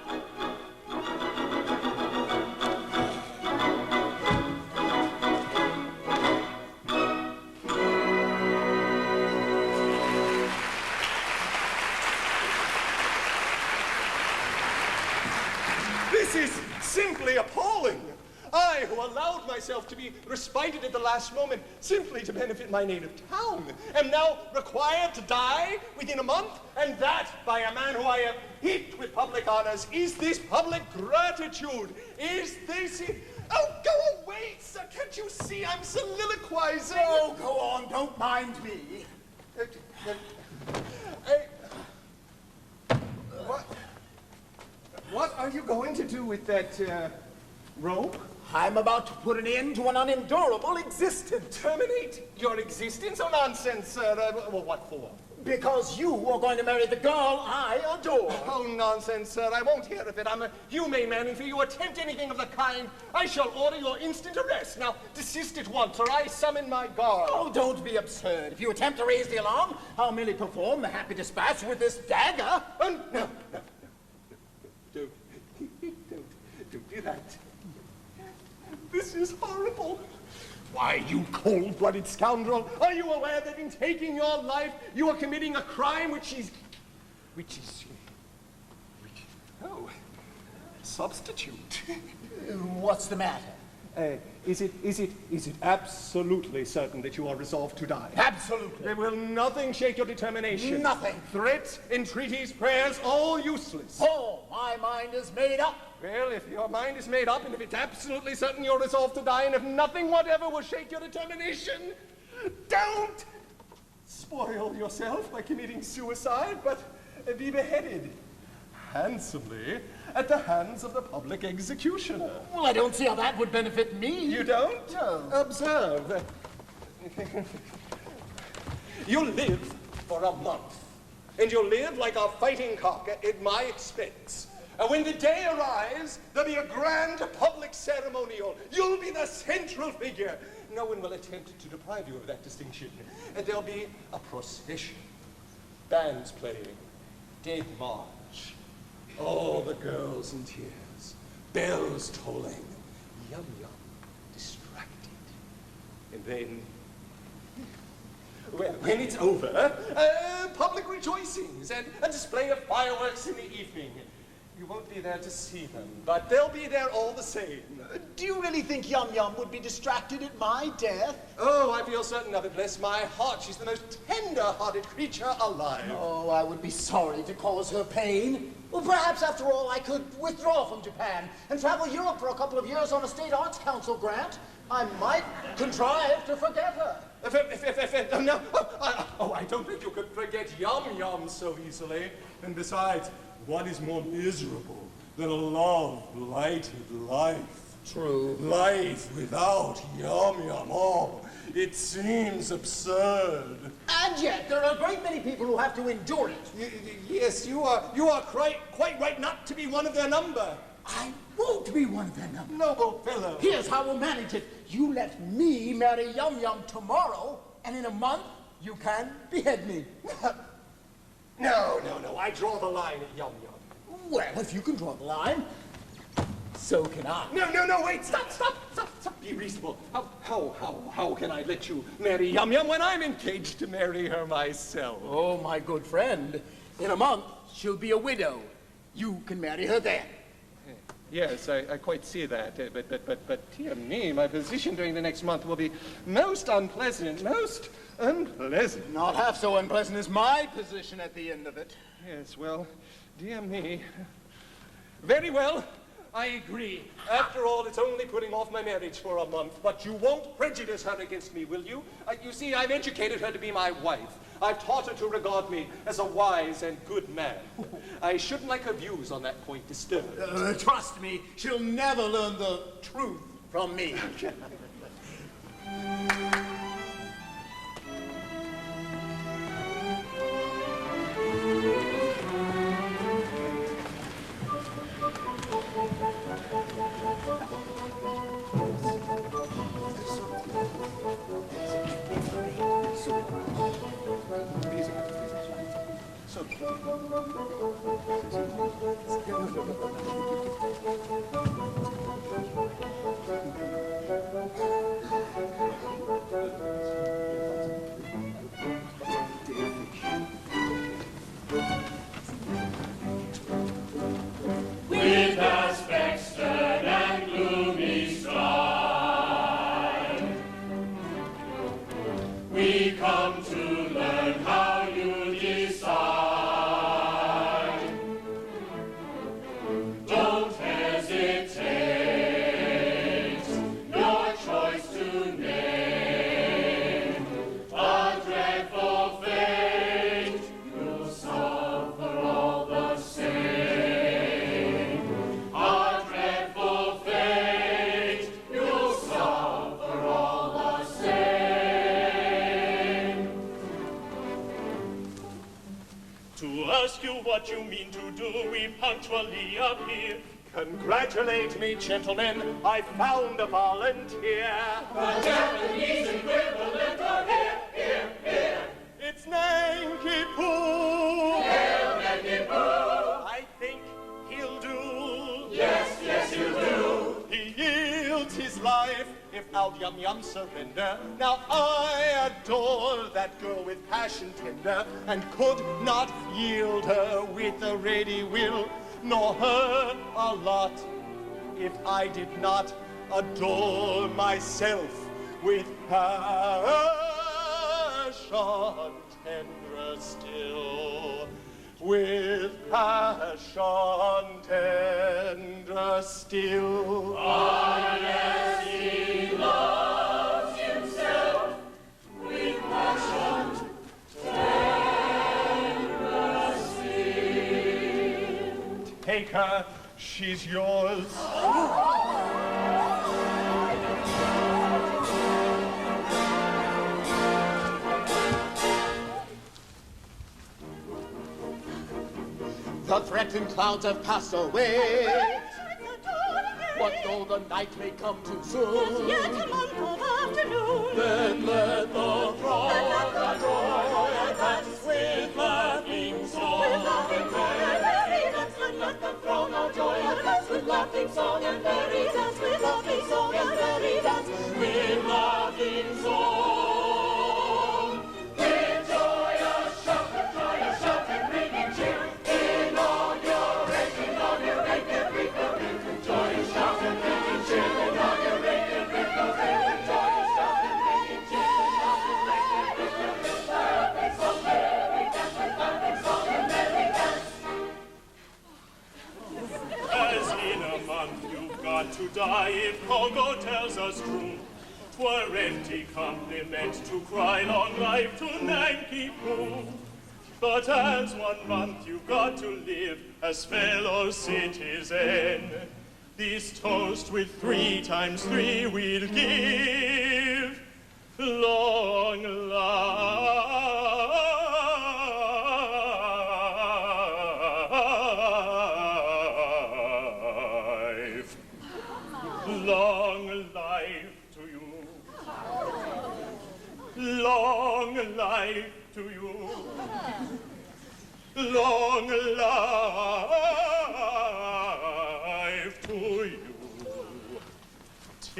This is simply appalling. I, who allowed myself to be respited at the last moment simply to benefit my native town, am now required to die within a month, and that by a man who I have heaped with public honors. Is this public gratitude? Is this it? Oh, go away, sir. Can't you see I'm soliloquizing? Oh, go on. Don't mind me. What are you going to do with that rope? I'm about to put an end to an unendurable existence. Terminate your existence? Oh, nonsense, sir. Well, what for? Because you are going to marry the girl I adore. Oh, nonsense, sir. I won't hear of it. I'm a humane man, and if you attempt anything of the kind, I shall order your instant arrest. Now, desist at once, or I summon my guard. Oh, don't be absurd. If you attempt to raise the alarm, I'll merely perform the happy dispatch with this dagger. No. Don't do that. This is horrible. Why, you cold-blooded scoundrel, are you aware that in taking your life, you are committing a crime which is... Oh, substitute. What's the matter? Is it absolutely certain that you are resolved to die? Absolutely. Will nothing shake your determination? Nothing. Threats, entreaties, prayers, all useless. Oh, my mind is made up. Well, if your mind is made up, and if it's absolutely certain you're resolved to die, and if nothing whatever will shake your determination, don't spoil yourself by committing suicide, but be beheaded handsomely at the hands of the public executioner. Well, I don't see how that would benefit me. You don't? No. Observe. You'll live for a month, and you'll live like a fighting cock at my expense. And when the day arrives, there'll be a grand public ceremonial. You'll be the central figure. No one will attempt to deprive you of that distinction. And there'll be a procession, bands playing, Dead March, all the girls in tears, bells tolling, Yum-Yum distracted. And then, well, when it's over, public rejoicings and a display of fireworks in the evening. You won't be there to see them, but they'll be there all the same. Do you really think Yum-Yum would be distracted at my death? Oh, I feel certain of it. Bless my heart, she's the most tender-hearted creature alive. Oh, I would be sorry to cause her pain. Well, perhaps, after all, I could withdraw from Japan and travel Europe for a couple of years on a State Arts Council grant. I might contrive to forget her. No, I don't think you could forget Yum-Yum so easily. And besides, what is more miserable than a love-blighted life? True. Life without Yum-Yum. Oh, it seems absurd. And yet, there are a great many people who have to endure it. Yes, you are quite right not to be one of their number. I won't be one of their number. Noble fellow. Here's how we'll manage it. You let me marry Yum-Yum tomorrow, and in a month, you can behead me. No. I draw the line at Yum-Yum. Well, if you can draw the line, so can I. No, wait, stop. Be reasonable. How can I let you marry Yum-Yum when I'm engaged to marry her myself? Oh, my good friend. In a month, she'll be a widow. You can marry her then. Yes, I quite see that. But dear me, my position during the next month will be most unpleasant. Not half so unpleasant as my position at the end of it. Yes, well, dear me. Very well, I agree. After all, it's only putting off my marriage for a month. But you won't prejudice her against me, will you? You see, I've educated her to be my wife. I've taught her to regard me as a wise and good man. I shouldn't like her views on that point disturbed. Trust me, she'll never learn the truth from me. With aspect stern and gloomy stride, we come to learn how you decide. Don't hesitate, your choice to name. A dreadful fate you'll suffer all the same. A dreadful fate you'll suffer all the same. To ask you what you mean to do, we punctually appear. Congratulate me, gentlemen. I found a volunteer. The Japanese equivalent of here. It's Nanki-Poo. Hail Nanki-Poo. I think he'll do. Yes, he'll do. He yields his life if out yum yum surrender. Now I adore that girl with passion tender, and could not yield her with a ready will, nor her a lot, if I did not adore myself with passion tender still. With passion tender still. Ah, yes, he loves himself with passion tender still. Take her, she's yours. The threatened clouds have passed away. What though the night may come too soon? Yet a month of afternoon. Then let the throng advance with laughing song. With laughing song and merry dance, and let the throng of joy advance with laughing song and merry dance. With laughing song and merry dance. With laughing song. With joyous shout and ringing cheer, in all your reindeer people, joyous shout and ringing cheer, in all your reindeer people, joyous shout and ringing cheer, in all your reindeer people, laughing song, merry dance, with laughing song and merry dance. As in a month you've got to die, if Congo tells us true. 'Twere empty compliment to cry long life to Nanki Poo. But as 1 month you've got to live as fellow citizen, this toast with 3 times 3 we'll give. Long life. Long life to you. Long life to you. Long life to you. Till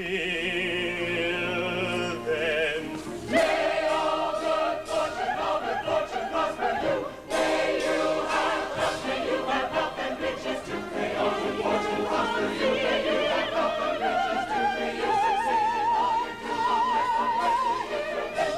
then. May all good fortune prosper you. May you have health, and riches too. May all good fortune prosper you. May you have health and riches too. May you succeed in all you do. Long life to you till then.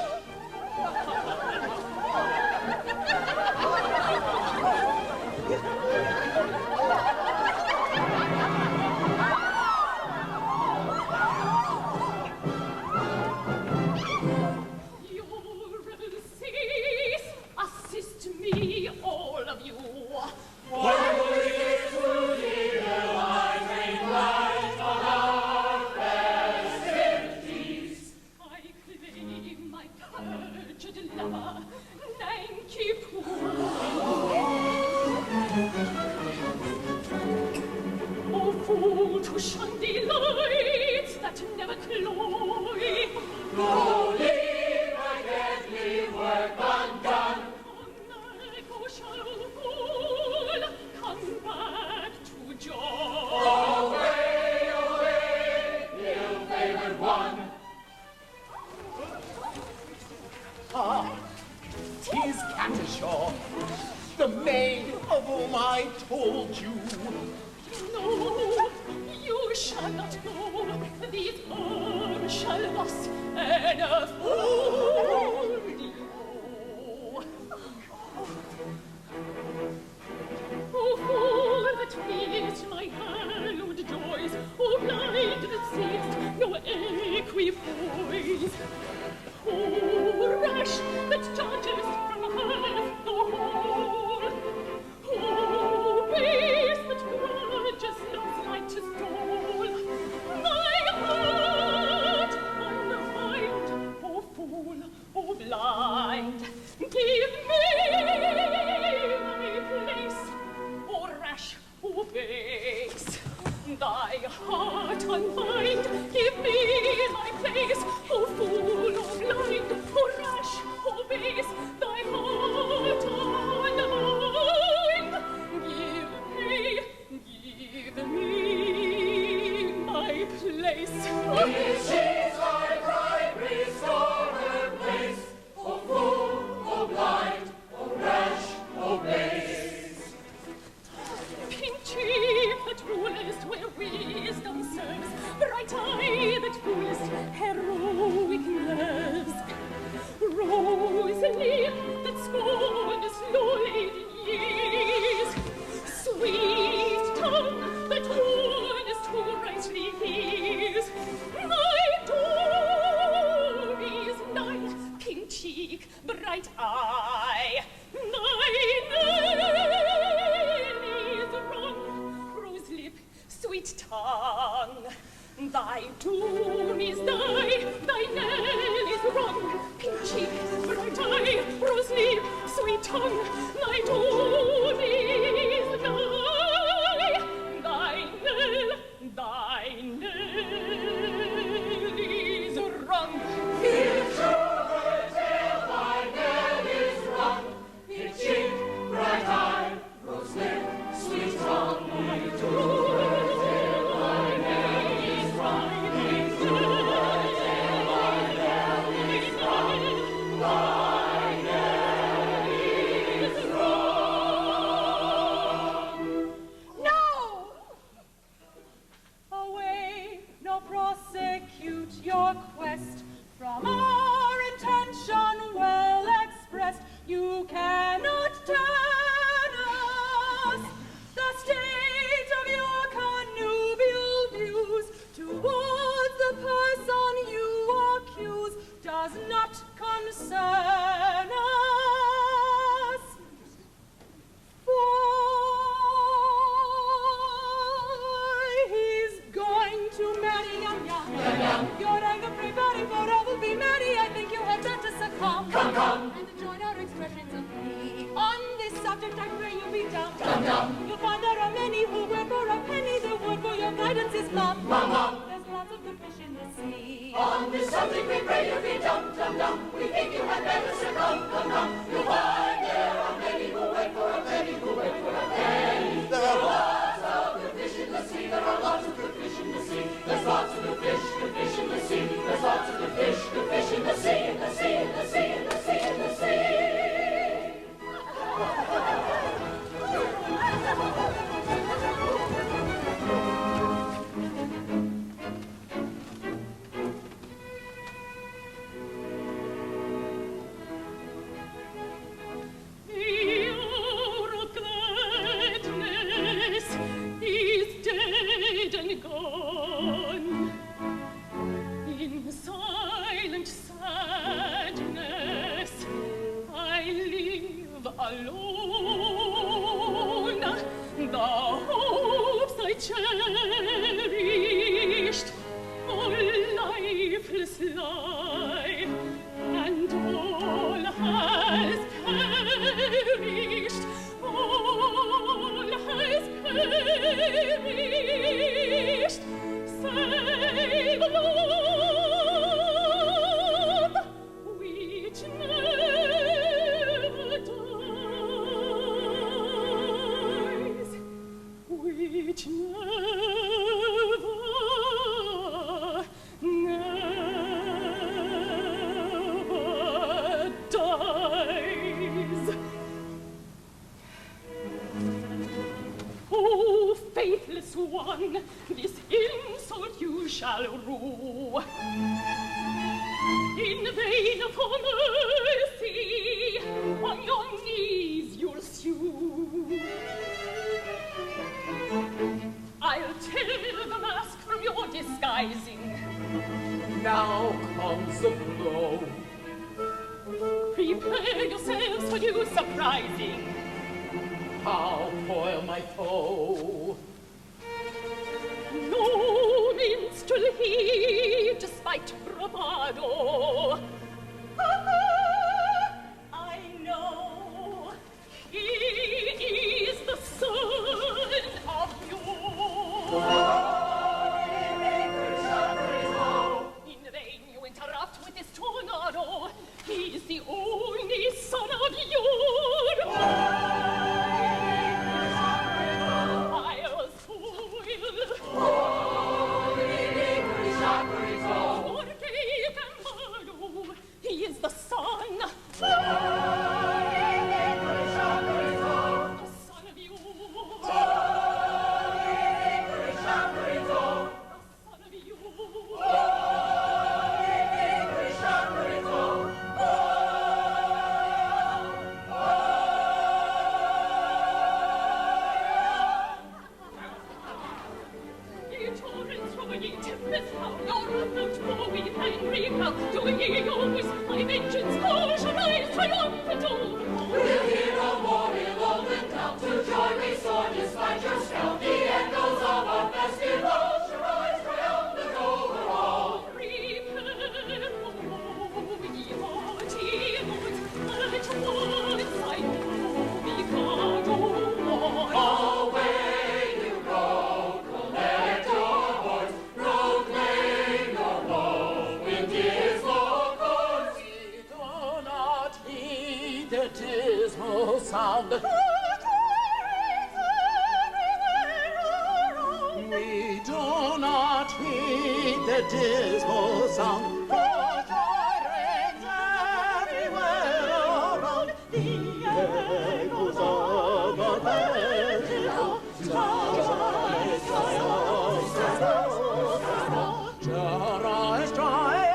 Your cease, assist me, all of you. I claim my perjured lover, Nanki Poo. Oh, fool to shun delights that never cloy. Echo shall fall, come back to joy. Ah, 'tis Catashaw, the maid of whom I told you. No, you shall not go. These arms shall thus enfold you. Oh, fool that missed my hallowed joys, oh, blind that seest no equipoise. Oh, rash that judgest from half the whole. Oh, base that grudges love's light to stole. My heart undefined, oh fool, oh sweet tongue, thy doom is nigh. Thy knell is rung. Hear to her tale, thy knell is rung. Each cheek, bright eye, rose lip, sweet tongue. Hear to her tale, thy knell is rung. Hear to her tale, thy knell is rung. Thy knell is rung. No! Away, no prosecute your quest from our intention well expressed. You cannot turn us. The state of your connubial views towards the person you accuse does not concern us. Why, he's going to marry Yum Yum. Your anger, pray, body, forever be merry. I think you had better succumb. Come. And join our expressions of plea. On this subject, I pray you be dumb. Dumb. You'll find there are many who would for a penny the wood for your guidance is plumb. Mum. There's lots of good fish in the sea. On this subject we pray you be dumb. We think you had better succumb. Come. You'll find there are many who wait for a penny, There are lots of good fish in the sea. There are lots of good fish in the sea. There's lots of good fish in the sea. There's lots of good fish in the sea, in the sea, in the sea, in the sea, in the sea. The hour of gladness is dead and gone. In silent sadness I live alone. The hopes I cherished all lifeless lie, and all has perished, all has perished, save love, which never dies, which never dies. Oh, faithless one, this insult you shall rue. In vain for mercy, on your knees you'll sue. I'll tear the mask from your disguising. Now comes the blow. Prepare yourselves for new surprising. How toil my foe. No minstrel he, despite bravado. I know he is the son of your. In vain you interrupt with this tornado. He is the only son of your. I'll spoil. He is the son. The son of you. The son of you. Ye torrents from ye tempest how your remote war we can recall. Do ye always my vengeance call? Shall I triumphant over? We'll hear no more, we'll only down to joy restore despite your scout. The echoes of our festival shall rise triumphant over all. Prepare, oh, ye haughty lords, at once I heed the dismal sound. We do not heed the dismal sound. For joy reigns everywhere around. The echoes of the festival. Joyous triumphant,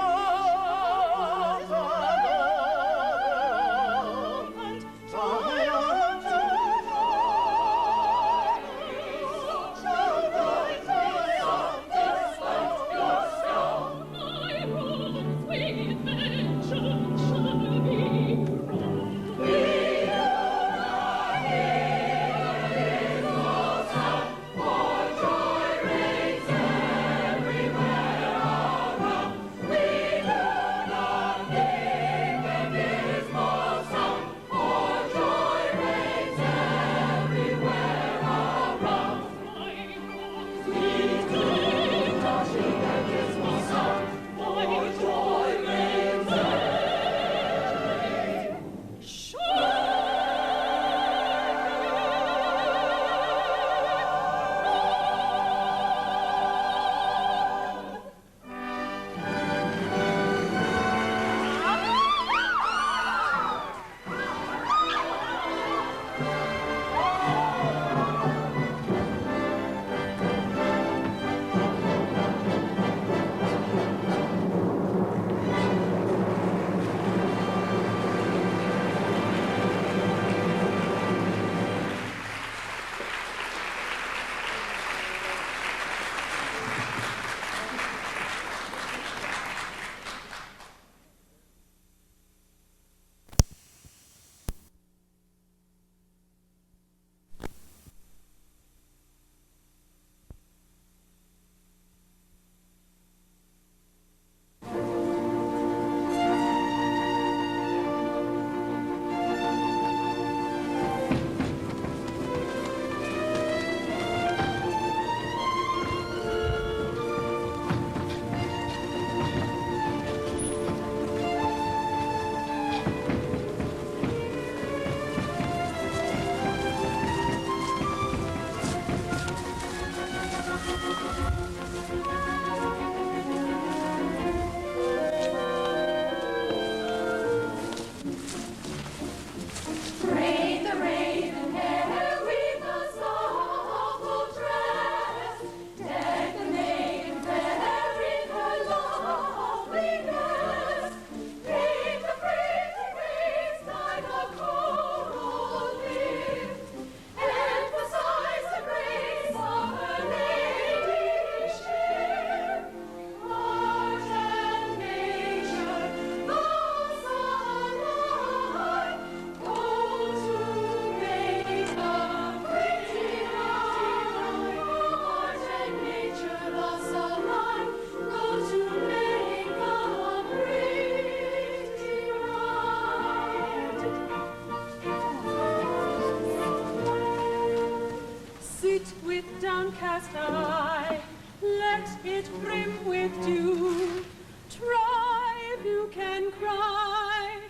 downcast eye, let it brim with dew. Try if you can cry,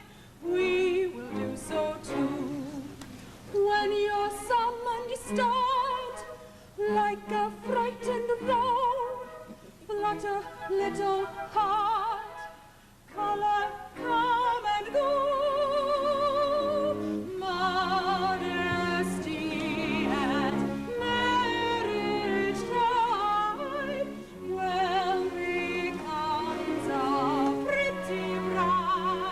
we will do so too. When you're summoned, start like a frightened roe. Flutter, little heart, color, come and go. Modesty and marriage tried well becomes a pretty bride.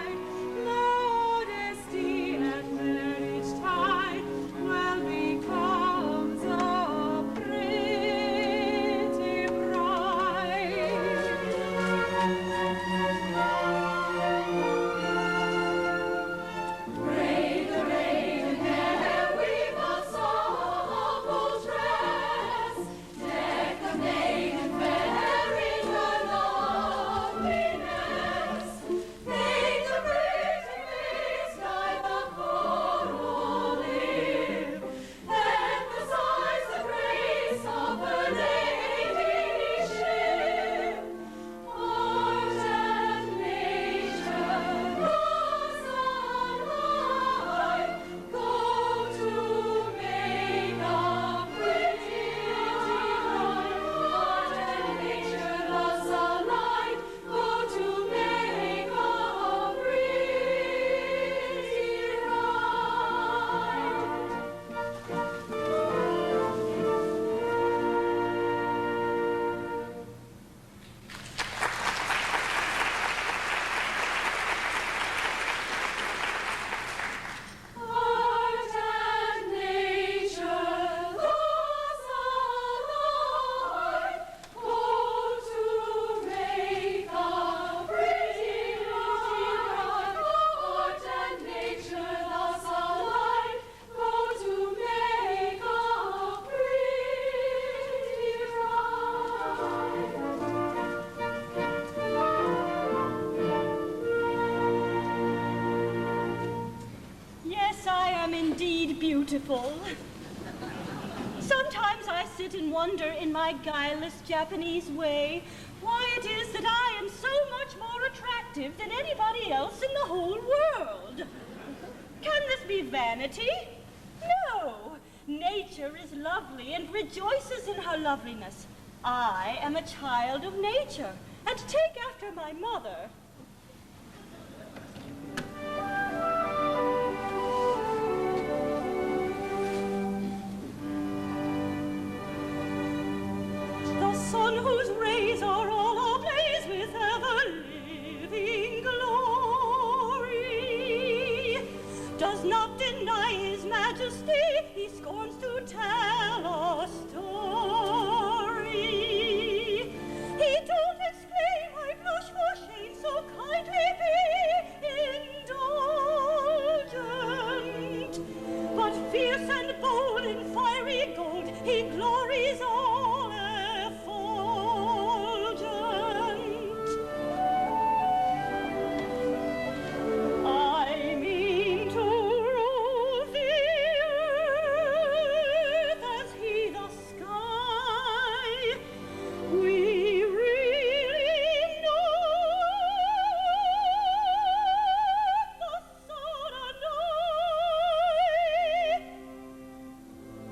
am indeed beautiful. Sometimes I sit and wonder in my guileless Japanese way why it is that I am so much more attractive than anybody else in the whole world. Can this be vanity? No. Nature is lovely and rejoices in her loveliness. I am a child of nature and take after my mother. The sun whose rays are all ablaze with ever-living glory does not deny his majesty, he scorns to tell a story. He don't exclaim, I blush for shame, so kindly be indulgent. But fierce and bold in fiery gold, he glories all effulgent. I mean to rule the earth as he the sky. We really know the sun and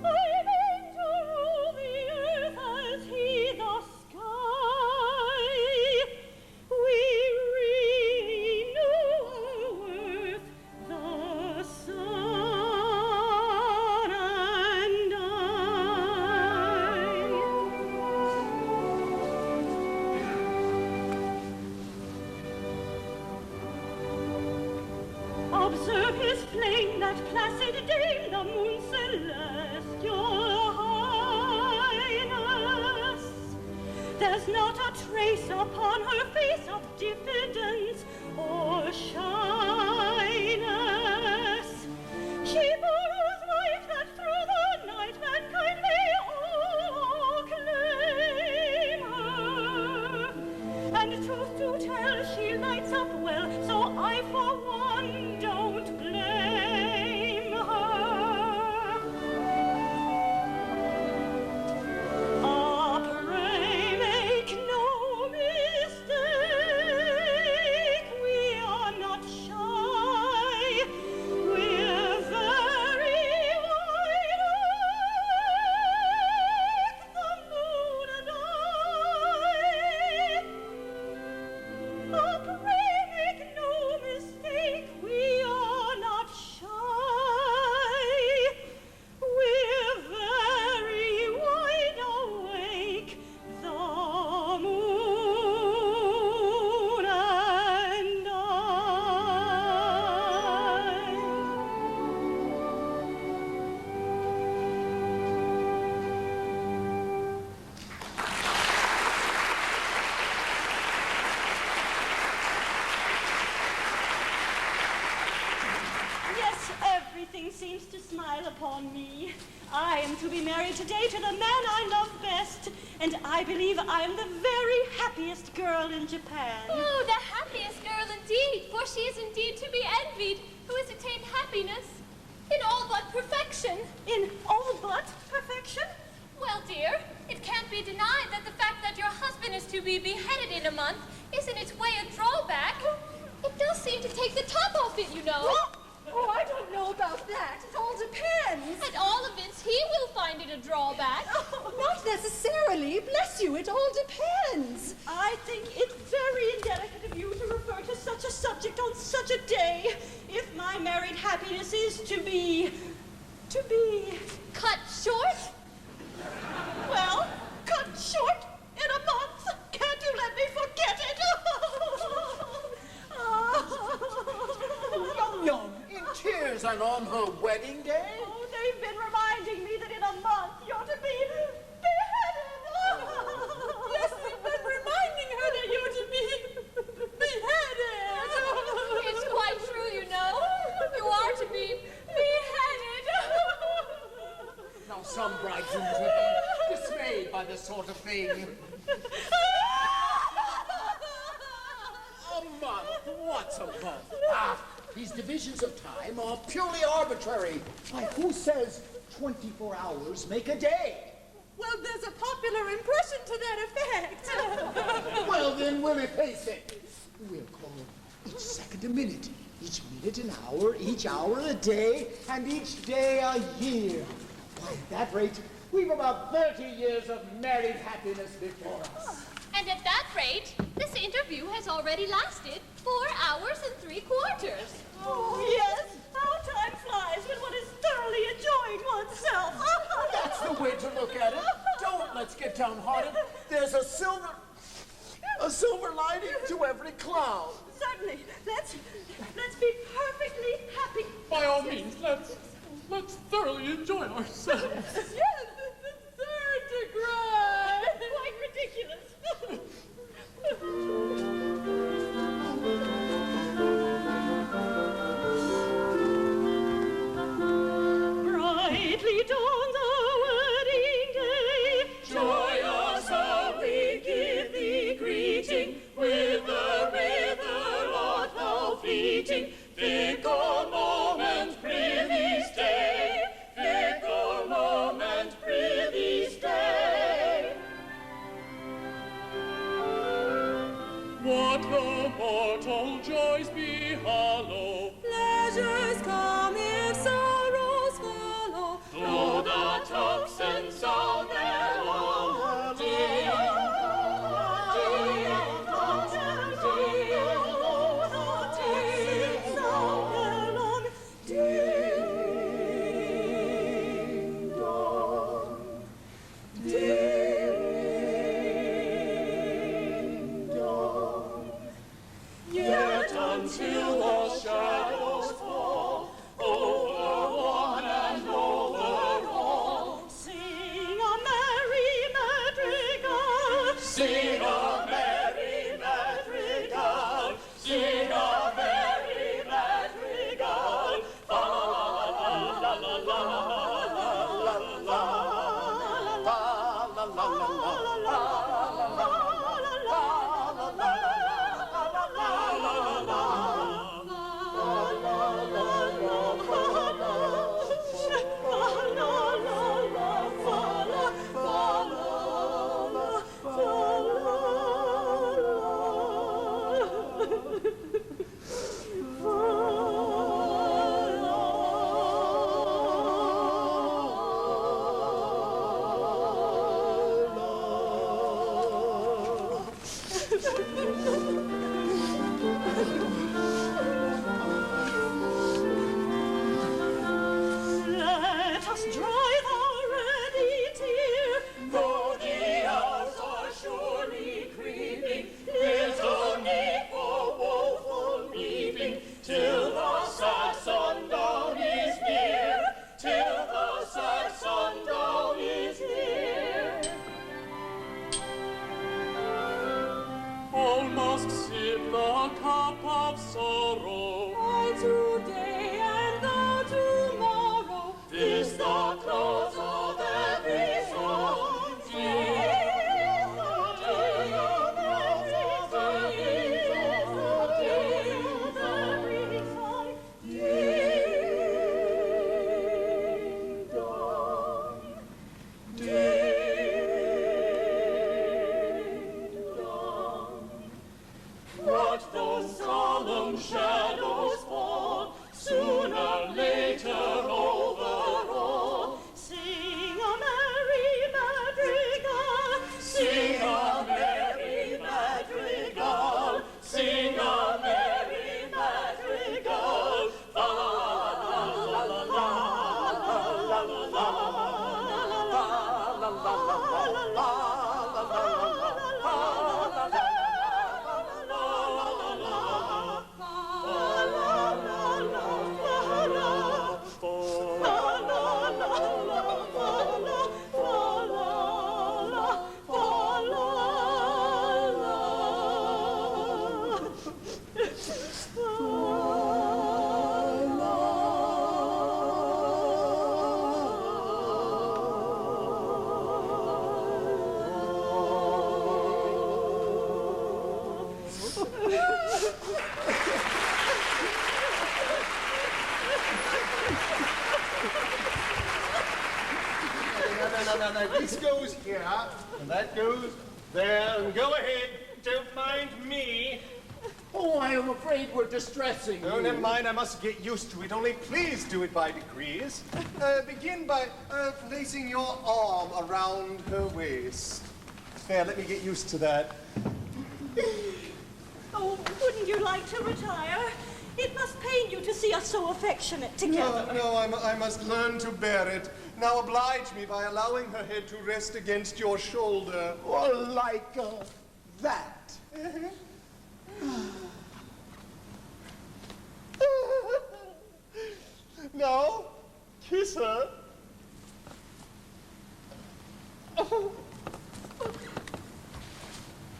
I mean to rule the earth as he the sky. We really know our worth, the sun and I. Observe his flame, that placid dame, the moon celestial highness. There's not a trace upon her face of diffidence or shyness. She borrows light that through the night mankind may all claim her. And truth to tell, she lights up well, so I for one don't blame her. Ah, pray make no mistake, we are not shy. We're very wide awake, the moon and I. Oh, pray make no mistake, we are not shy. We're very wide awake, the moon and I. Yes, everything seems to smile upon me. I am to be married today to the man I love best, and I believe I am the very happiest girl in Japan. Oh, the happiest girl indeed, for she is indeed to be envied, who has attained happiness in all but perfection. In all but perfection? Well, dear, it can't be denied that the fact that your husband is to be beheaded in a month is in its way a drawback. It does seem to take the top off it, you know. Oh, I don't know about that. It all depends. At all events, he will find it a drawback. Not necessarily. Bless you, it all depends. I think it very indelicate of you to refer to such a subject on such a day. If my married happiness is to be Cut short? well, cut short in a month. Can't you let me forget it? Yum Yum, in tears and on her wedding day? Oh, they've been reminding me that in a month you're to be beheaded. Yes, we've been reminding her that you're to be beheaded. It's quite true, you know. You are to be beheaded. Now some bridegrooms would be dismayed by this sort of thing. A month? What's a month? Ah, These divisions of time are purely arbitrary. Why, who says 24 hours make a day? Well, there's a popular impression to that effect. Well, then we'll efface it. We'll call each second a minute, each minute an hour, each hour a day, and each day a year. Why, at that rate, we've about 30 years of married happiness before us. And at that rate, this interview has already lasted 4 hours and 3/4. Oh, yes. How time flies when one is thoroughly enjoying oneself. That's the way to look at it. Don't let's get downhearted. There's a silver lining to every cloud. Certainly. Let's be perfectly happy. By all means, let's thoroughly enjoy ourselves. Yes, it's absurd to cry. Quite ridiculous. Brightly dawns our wedding day. Joyously we give thee greeting, whither, Lord, how fleeting. Fickle moment, prithee stay. Fickle moment, prithee stay. What though mortal joys be hollow? Pleasures come if sorrows follow. Though the tocsin sound their long, ding, yet until all No. This goes here, and that goes there. And go ahead. Don't mind me. Oh, I am afraid we're distressing you. No, never mind. I must get used to it. Only please do it by degrees. Begin by placing your arm around her waist. There, let me get used to that. Oh, wouldn't you like to retire? It must pain you to see us so affectionate together. No, I must learn to bear it. Now oblige me by allowing her head to rest against your shoulder. Or like that. Now, kiss her.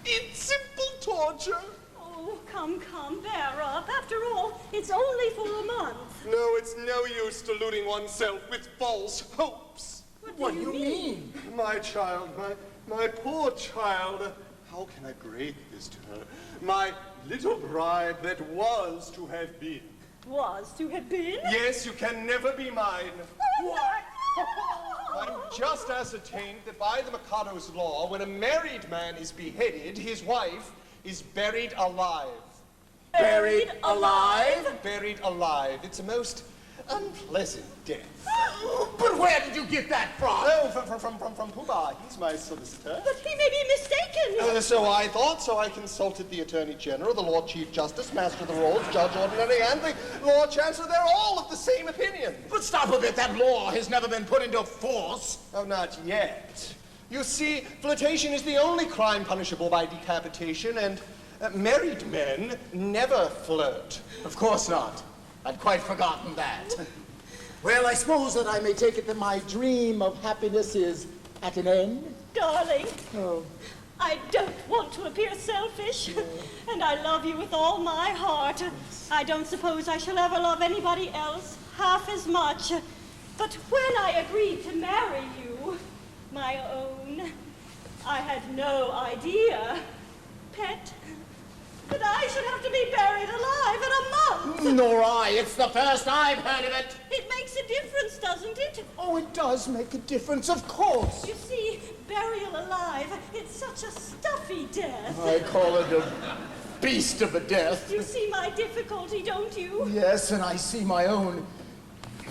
It's simple torture. Oh, come, bear up. After all, it's only for a month. No, it's no use deluding oneself with false hopes. What do you mean? My child, my poor child. How can I break this to her? My little bride that was to have been. Was to have been? Yes, you can never be mine. What? I've just ascertained that by the Mikado's law, when a married man is beheaded, his wife is buried alive. Buried alive? Buried alive. It's a most unpleasant death. But where did you get that from? Oh, from Pooh-Bah. He's my solicitor. But he may be mistaken. So I thought, so I consulted the Attorney General, the Lord Chief Justice, Master of the Rolls, Judge Ordinary, and the Lord Chancellor. They're all of the same opinion. But stop a bit, that law has never been put into force. Oh, not yet. You see, flirtation is the only crime punishable by decapitation, and married men never flirt. Of course not. I'd quite forgotten that. Well, I suppose that I may take it that my dream of happiness is at an end. Darling, Oh. I don't want to appear selfish, and I love you with all my heart. I don't suppose I shall ever love anybody else half as much. But when I agreed to marry you, my own, I had no idea, pet, that I should have to be buried alive in a month. Nor I. It's the first I've heard of it. It makes a difference, doesn't it? Oh, it does make a difference, of course. You see, burial alive, it's such a stuffy death. I call it a beast of a death. You see my difficulty, don't you? Yes, and I see my own.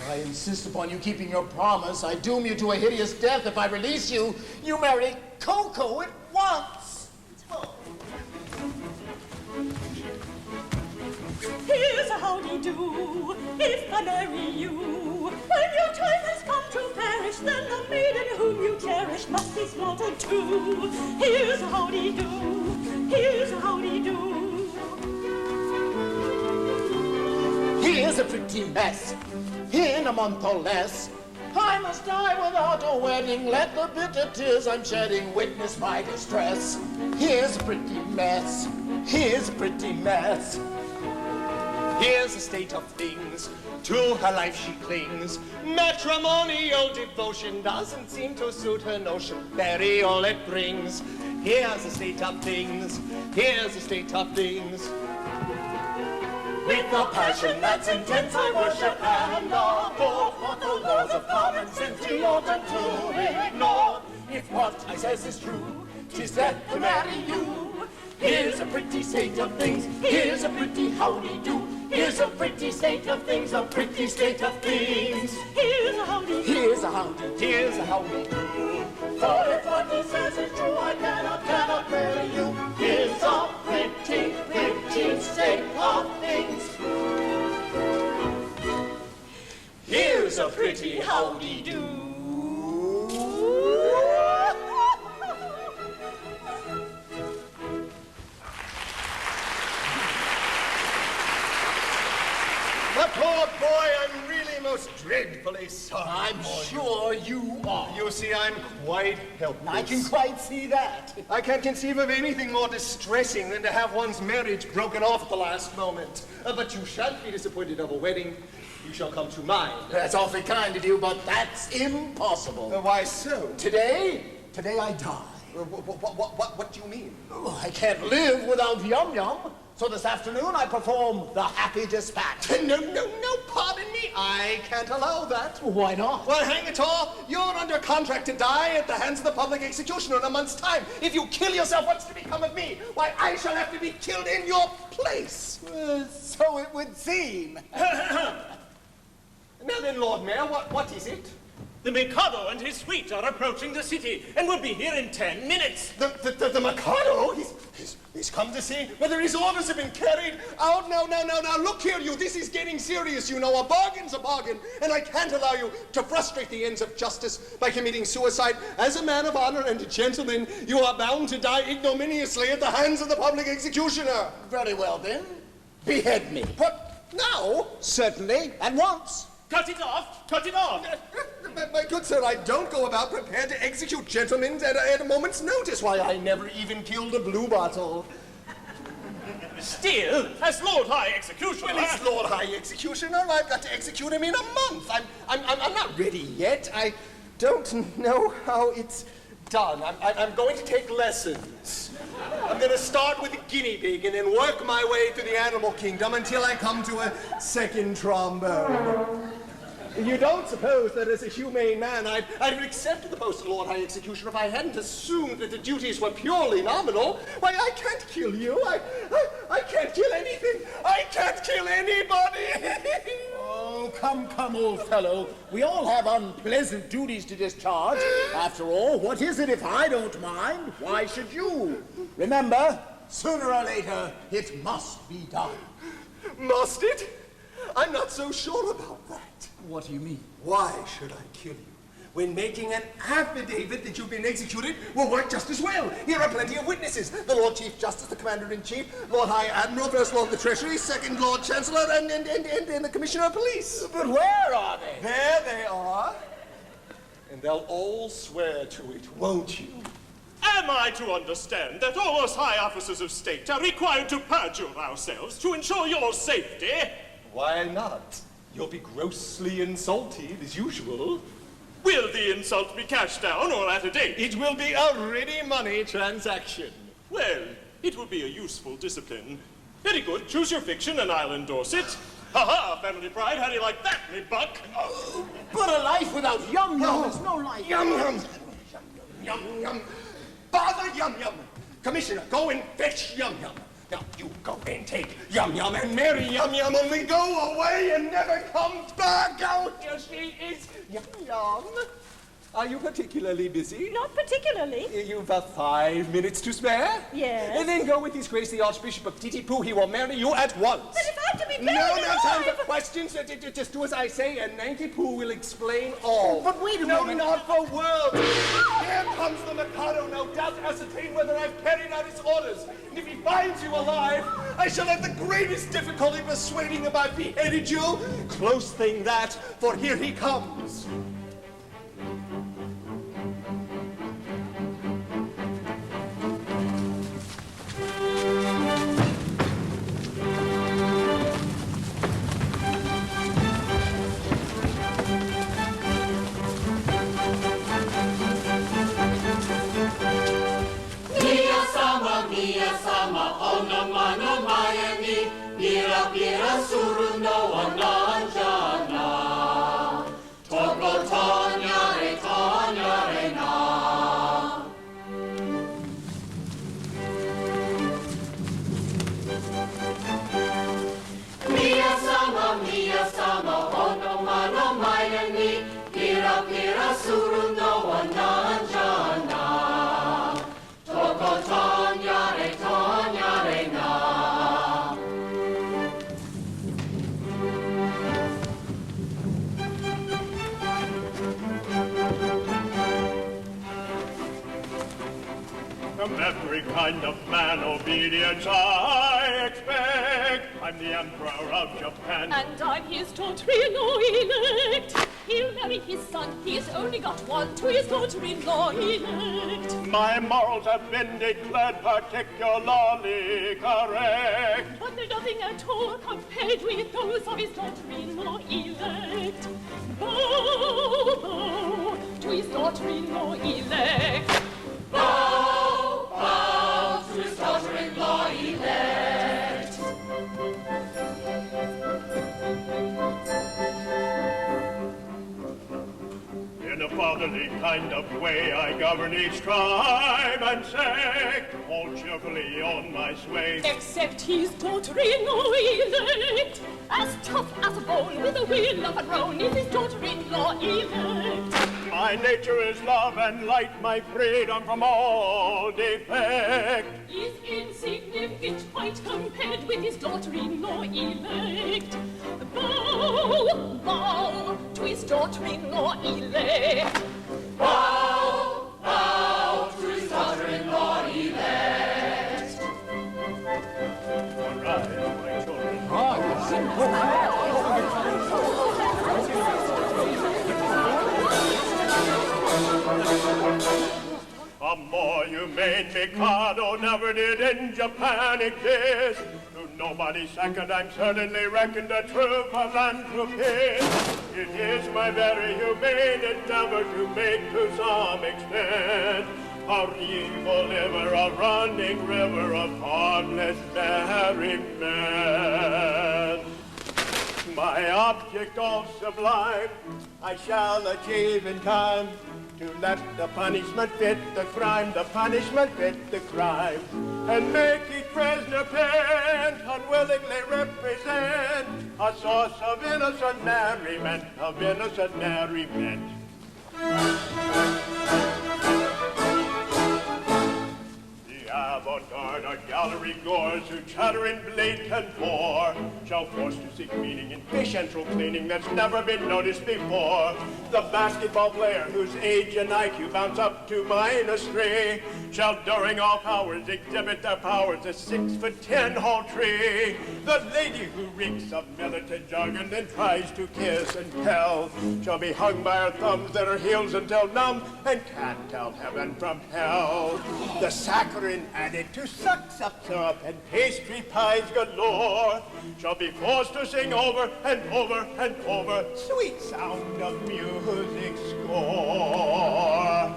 I insist upon you keeping your promise. I doom you to a hideous death. If I release you, you marry Coco at once. Here's a howdy-do, if I marry you. When your time has come to perish, then the maiden whom you cherish must be slaughtered too. Here's a howdy-do, here's a howdy-do. Here's a pretty mess. In a month or less, I must die without a wedding. Let the bitter tears I'm shedding witness my distress. Here's a pretty mess. Here's a pretty mess. Here's the state of things. To her life she clings. Matrimonial devotion doesn't seem to suit her notion. Burial it brings. Here's the state of things. Here's the state of things. With a passion that's intense, I worship and adore. What the laws of common sense we oughtn't to ignore. If what I says is true, 'tis death to marry you. Here's a pretty state of things. Here's a pretty howdy-do. Here's a pretty state of things. A pretty state of things. Here's a howdy-do. Here's a howdy. Here's a howdy-do. For if what he says is true, I cannot marry you. Here's a pretty, pretty state of things. Here's a pretty howdy-do. My poor boy, I'm really most dreadfully sorry. I'm sure you are. You see, I'm quite helpless. I can quite see that. I can't conceive of anything more distressing than to have one's marriage broken off at the last moment. But you shan't be disappointed of a wedding. You shall come to mine. That's awfully kind of you, but that's impossible. Why so? Today I die. What do you mean? Oh, I can't live without Yum Yum. So this afternoon I perform the Happy Dispatch. No, pardon me. I can't allow that. Why not? Well, hang it all. You're under contract to die at the hands of the public executioner in a month's time. If you kill yourself, what's to become of me? Why, I shall have to be killed in your place. So it would seem. Now then, Lord Mayor, what is it? The Mikado and his suite are approaching the city and will be here in 10 minutes. The Mikado? He's come to see whether his orders have been carried out. Now, look here, you. This is getting serious, you know. A bargain's a bargain, and I can't allow you to frustrate the ends of justice by committing suicide. As a man of honor and a gentleman, you are bound to die ignominiously at the hands of the public executioner. Very well, then. Behead me. What? Now? Certainly, at once. Cut it off! Cut it off! My good sir, I don't go about prepared to execute gentlemen at a moment's notice. Why, I never even killed a bluebottle. Still, as Lord High Executioner... Well, he's Lord High Executioner. I've got to execute him in a month. I'm not ready yet. I don't know how it's done. I'm going to take lessons. I'm going to start with the guinea pig and then work my way through the animal kingdom until I come to a second trombone. You don't suppose that as a humane man I'd have accepted the post of Lord High Executioner if I hadn't assumed that the duties were purely nominal? Why, I can't kill you. I can't kill anything. I can't kill anybody. Oh, come, old fellow. We all have unpleasant duties to discharge. After all, what is it if I don't mind? Why should you? Remember, sooner or later, it must be done. Must it? I'm not so sure about that. What do you mean? Why should I kill you? When making an affidavit that you've been executed will work just as well. Here are plenty of witnesses. The Lord Chief Justice, the Commander-in-Chief, Lord High Admiral, First Lord of the Treasury, Second Lord Chancellor, and the Commissioner of Police. But where are they? There they are. And they'll all swear to it, won't you? Am I to understand that all us high officers of state are required to perjure ourselves to ensure your safety? Why not? You'll be grossly insulted, as usual. Will the insult be cashed down or at a date? It will be a ready money transaction. Well, it will be a useful discipline. Very good. Choose your fiction and I'll endorse it. Ha-ha, family pride. How do you like that, me buck? But a life without yum-yum is no life. Yum-yum. Yum-yum. Bother Yum-Yum. Commissioner, go and fetch Yum-Yum. Now, you go and take Yum-Yum and marry Yum-Yum, only go away and never come back. Oh, here she is. Yum-Yum. Are you particularly busy? Not particularly. You've 5 minutes to spare? Yes. And then go with His Grace the Archbishop of Titipu. He will marry you at once. But if I'm to be No married time alive- for questions. Just do as I say, and Nantipu will explain all. But wait a No, moment. not for worlds. Here comes the Mikado, no doubt to ascertain whether I've carried out his orders. And if he finds you alive, I shall have the greatest difficulty persuading him I've beheaded you. Close thing that, for here he comes. Mia-sama, ono-mano mayani, pira-pira suru no ananjana. Toko tonyare na. Mia-sama, ono-mano mayani, pira-pira suru no ananjana. Toko tonyare na. From every kind of man obedience I expect. I'm the Emperor of Japan. And I'm his daughter-in-law elect. He'll marry his son. He's only got one to his daughter-in-law elect. My morals have been declared particularly correct. But they're nothing at all compared with those of his daughter-in-law elect. Bow, bow to his daughter-in-law elect. Bow to his daughter-in-law elect. fatherly kind of way I govern each tribe and sect, all cheerfully on my sway. Except his daughter-in-law elect, as tough as a bone with a will of her own, is his daughter-in-law elect. My nature is love and light, my freedom from all defect Is insignificant quite compared with his daughter-in-law elect. Bow, bow to his daughter-in-law elect. Bow, bow to his daughter-in-law elect. Arise, my children. A more humane Mikado never did in Japan exist. To nobody's second, I'm certainly reckoned a true philanthropist. It is my very humane endeavor to make to some extent a evil liver, a running river of harmless merriment. My object all sublime, I shall achieve in time to let the punishment fit the crime, the punishment fit the crime, and make each prisoner pent, unwillingly represent a source of innocent merriment, of innocent merriment. The avant-garde art gallery goers who chatter in blatant war shall force to seek meaning in fish entral cleaning that's never been noticed before. The basketball player whose age and IQ bounce up to -3 shall during all hours exhibit their powers a 6'10" whole tree. The lady who reeks of militant jargon and tries to kiss and tell shall be hung by her thumbs at her heels until numb and can't tell heaven from hell. The saccharine addict who sucks up syrup and pastry pies galore shall be forced to sing over and over and over sweet sound of music score.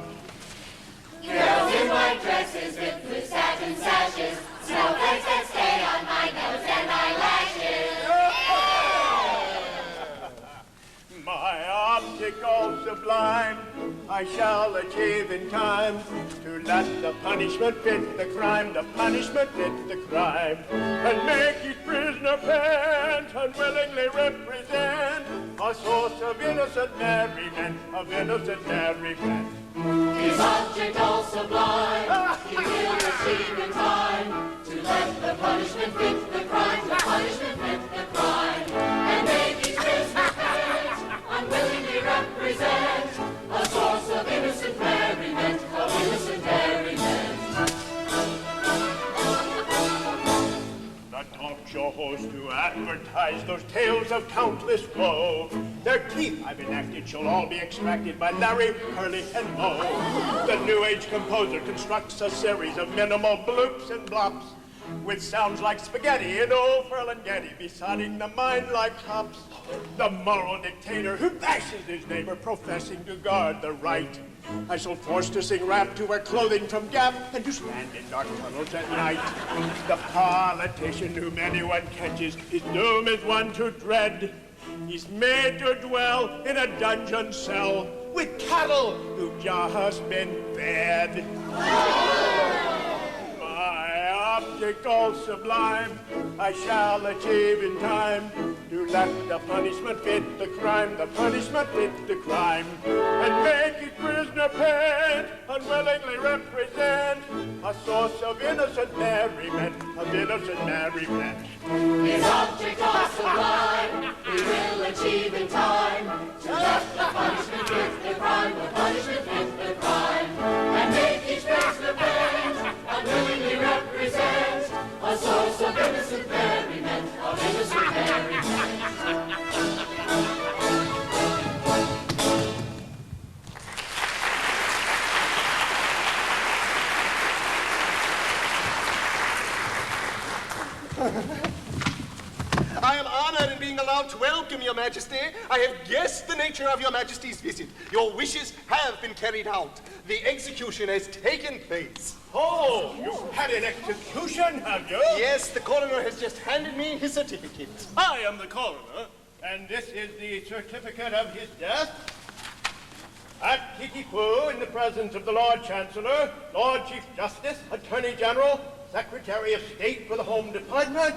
Girls in white dresses with blue satin sashes, snowflakes that stay on my nose and eyelashes. My object all sublime, I shall achieve in time to let the punishment fit the crime, the punishment fit the crime, and make each prisoner pent, unwillingly represent a source of innocent merriment, of innocent merriment. His object all sublime, he will achieve in time to let the punishment fit the crime, the punishment fit the crime, and make each prisoner pent, unwillingly represent a source of innocent merriment, of innocent merriment. The talk show host who advertise those tales of countless woe, their teeth I've enacted shall all be extracted by Larry, Curly, and Moe. The New Age composer constructs a series of minimal bloops and blops with sounds like spaghetti and old Ferlinghetti besotting the mind like hops. The moral dictator who bashes his neighbor professing to guard the right, I shall force to sing rap, to wear clothing from Gap, and to stand in dark tunnels at night. The politician whom anyone catches, his doom is one to dread. He's made to dwell in a dungeon cell with cattle who've just been fed. My object all sublime, I shall achieve in time to let the punishment fit the crime, the punishment fit the crime, and make each prisoner pent, unwillingly represent a source of innocent merriment, of innocent merriment. His object all sublime, he will achieve in time to let the punishment fit the crime, the punishment fit the crime, and make each prisoner pent, unwillingly represent a source of innocent merriment, of innocent merriment. I am honored in being allowed to welcome your majesty. I have guessed the nature of your majesty's visit. Your wishes have been carried out. The execution has taken place. Oh, you've had an execution, have you? Yes, the coroner has just handed me his certificate. I am the coroner, and this is the certificate of his death. At Titipu, in the presence of the Lord Chancellor, Lord Chief Justice, Attorney General, Secretary of State for the Home Department,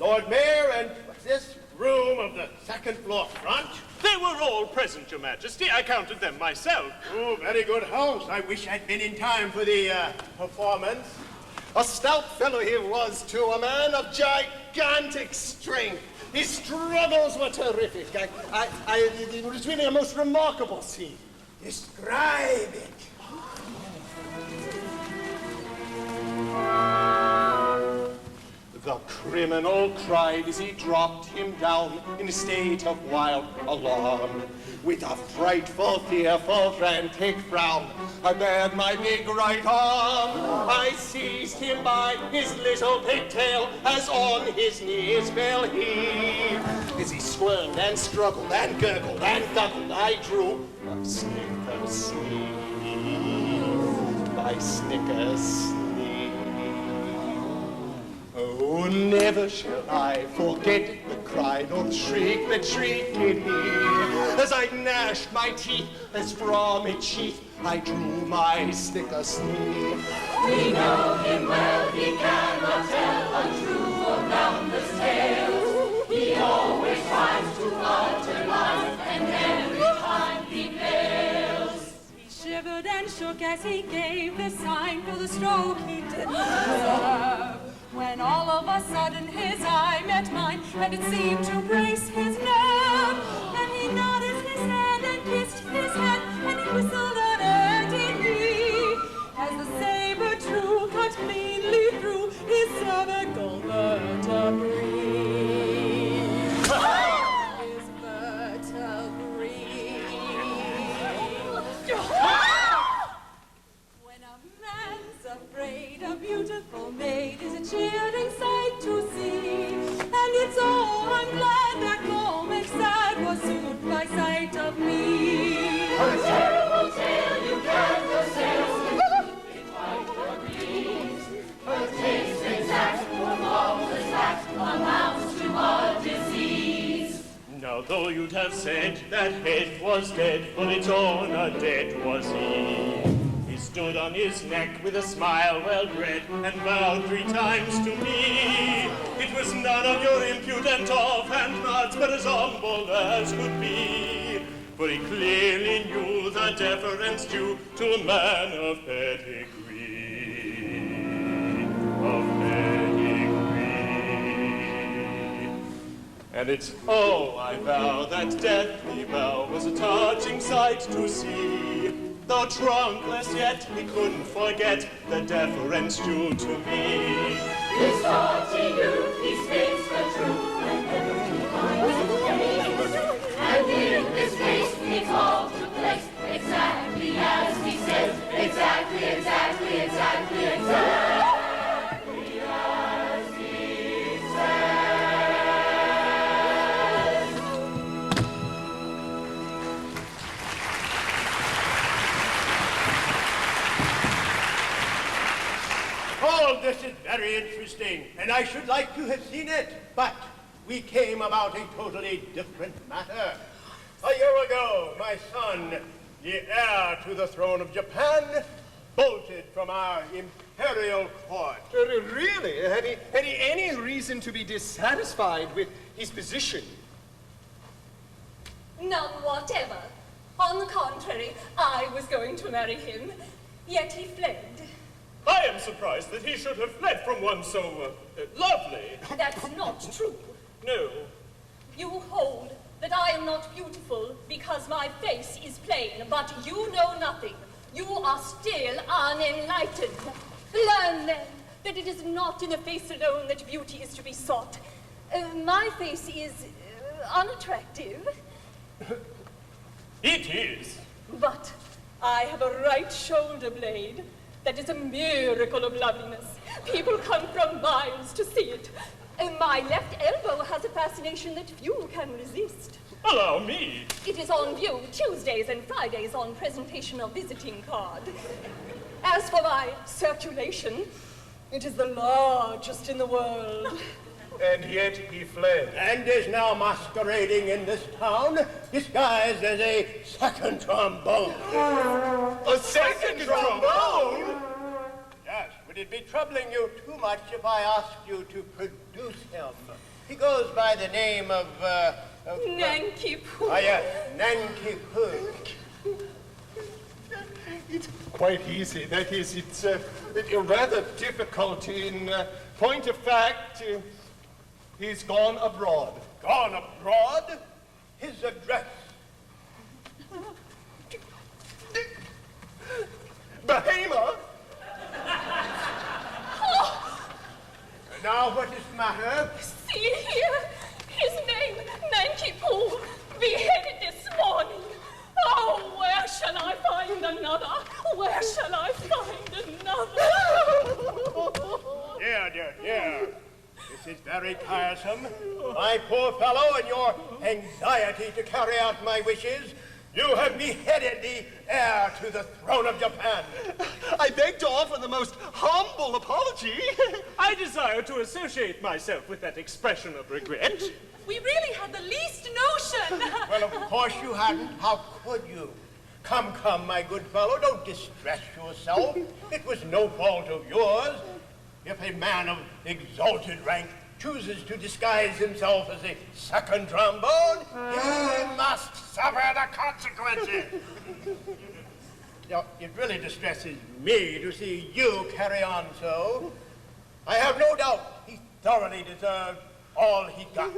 Lord Mayor, and what's this? Room of the second floor front. They were all present, Your Majesty. I counted them myself. Oh, very good house. I wish I'd been in time for the performance. A stout fellow he was, too, a man of gigantic strength. His struggles were terrific. It was really a most remarkable scene. Describe it. The criminal cried as he dropped him down in a state of wild alarm. With a frightful, fearful, frantic frown, I bared my big right arm. I seized him by his little pigtail as on his knees fell he. As he squirmed and struggled and gurgled and guggled, I drew my Snickers sleeve. My Snickers sleeve. Oh, never shall I forget the cry nor the shriek that shrieked in me. As I gnashed my teeth, as from its sheath I drew my Snicker sleeve. We know him well, he cannot tell untrue or groundless tales. He always tries to alter life, and every time he fails. He shivered and shook as he gave the sign for the stroke he didn't deserve. When all of a sudden his eye met mine, and it seemed to brace his nerve. And he nodded his head and kissed his head, and he whistled an air did he, as the saber true cut cleanly through his cervical vertebrae. His vertebrae. When a man's afraid, a beautiful maid is a cheering sight to see. And it's oh, I'm glad that comic sad was soothed by sight of me. A terrible tale you can't assail, it's white or green. Her taste exact, her marvelous act amounts to a disease. Now, though you'd have said that head was dead, for its owner dead was he. He stood on his neck with a smile well bred, and bowed 3 times to me. It was none of your impudent offhand nods, but as humble as could be. For he clearly knew the deference due to a man of pedigree. Of pedigree. And it's, oh, I vow, that deathly bow was a touching sight to see. Though trunkless yet, he couldn't forget the deference due to me. His haughty youth, he speaks the truth, and every mind is amazed. And in this case, he called to place exactly as he says. Exactly, exactly, exactly, exactly as he says. All this is very interesting, and I should like to have seen it, but we came about a totally different matter. A year ago, my son, the heir to the throne of Japan, bolted from our imperial court. Really? Had he any reason to be dissatisfied with his position? None whatever. On the contrary, I was going to marry him, yet he fled. I am surprised that he should have fled from one so lovely. That's not true. No. You hold that I am not beautiful because my face is plain, but you know nothing. You are still unenlightened. Learn then that it is not in the face alone that beauty is to be sought. My face is unattractive. It is. But I have a right shoulder blade that is a miracle of loveliness. People come from miles to see it. My left elbow has a fascination that few can resist. Allow me. It is on view Tuesdays and Fridays on presentation of visiting card. As for my circulation, it is the largest in the world. And yet he fled. And is now masquerading in this town, disguised as a second trombone. A second trombone? Yes, would it be troubling you too much if I asked you to produce him? He goes by the name of Nanki-Poo. Ah, yes, Nanki-Poo. It's quite easy. That is, it's rather difficult. In point of fact, he's gone abroad. Gone abroad? His address? Bahama? Now, what is the matter? See here, his name, Nanki-Poo, beheaded this morning. Oh, where shall I find another? Where shall I find another? Dear. This is very tiresome. My poor fellow, in your anxiety to carry out my wishes, you have beheaded the heir to the throne of Japan. I beg to offer the most humble apology. I desire to associate myself with that expression of regret. We really had the least notion. Well, of course you hadn't. How could you? Come, my good fellow, don't distress yourself. It was no fault of yours. If a man of exalted rank chooses to disguise himself as a second trombone, he must suffer the consequences. Now, it really distresses me to see you carry on so. I have no doubt he thoroughly deserved all he got.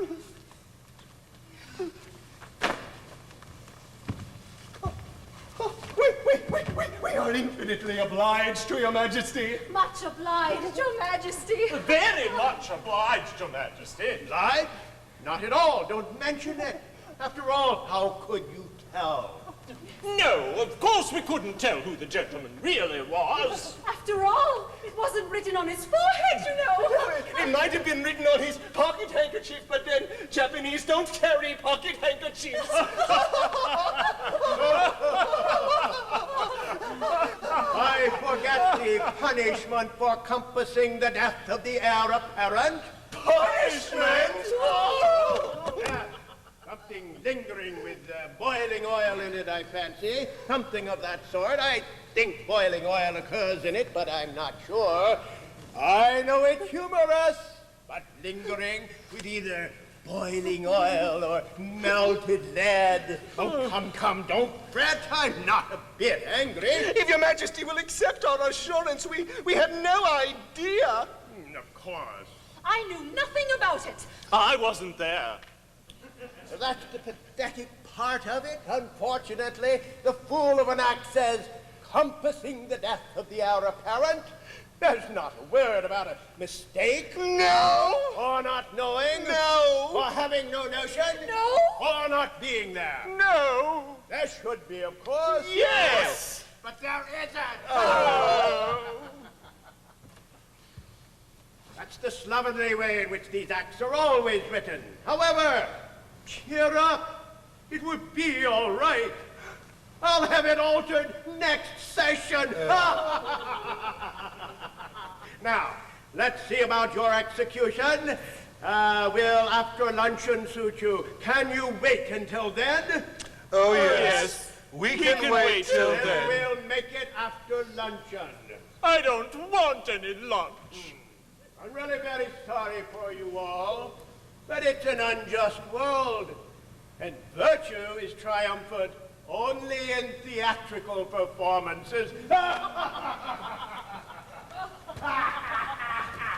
We are infinitely obliged to your majesty. Much obliged, your majesty. Very much obliged, Your Majesty. Lied? Not at all. Don't mention it. After all, how could you tell? No, of course we couldn't tell who the gentleman really was. After all, it wasn't written on his forehead, you know. It might have been written on his pocket handkerchief, but then Japanese don't carry pocket handkerchiefs. I forget the punishment for compassing the death of the heir apparent. Punishment? Yes, something lingering with boiling oil in it, I fancy. Something of that sort. I think boiling oil occurs in it, but I'm not sure. I know it's humorous, but lingering with either boiling oil or melted lead. Oh, come, don't fret. I'm not a bit angry. If your majesty will accept our assurance, we had no idea. Of course. I knew nothing about it. I wasn't there. That's the pathetic part of it. Unfortunately, the fool of an act says, compassing the death of the heir apparent. There's not a word about a mistake. No. Or not knowing. No. Or having no notion. No. Or not being there. No. There should be, of course. Yes. But there isn't. Oh. That's the slovenly way in which these acts are always written. However, cheer up. It would be all right. I'll have it altered next session. Now, let's see about your execution. Will after luncheon suit you? Can you wait until then? Oh, yes. We can wait till then. We'll make it after luncheon. I don't want any lunch. I'm really very sorry for you all, but it's an unjust world, and virtue is triumphant only in theatrical performances.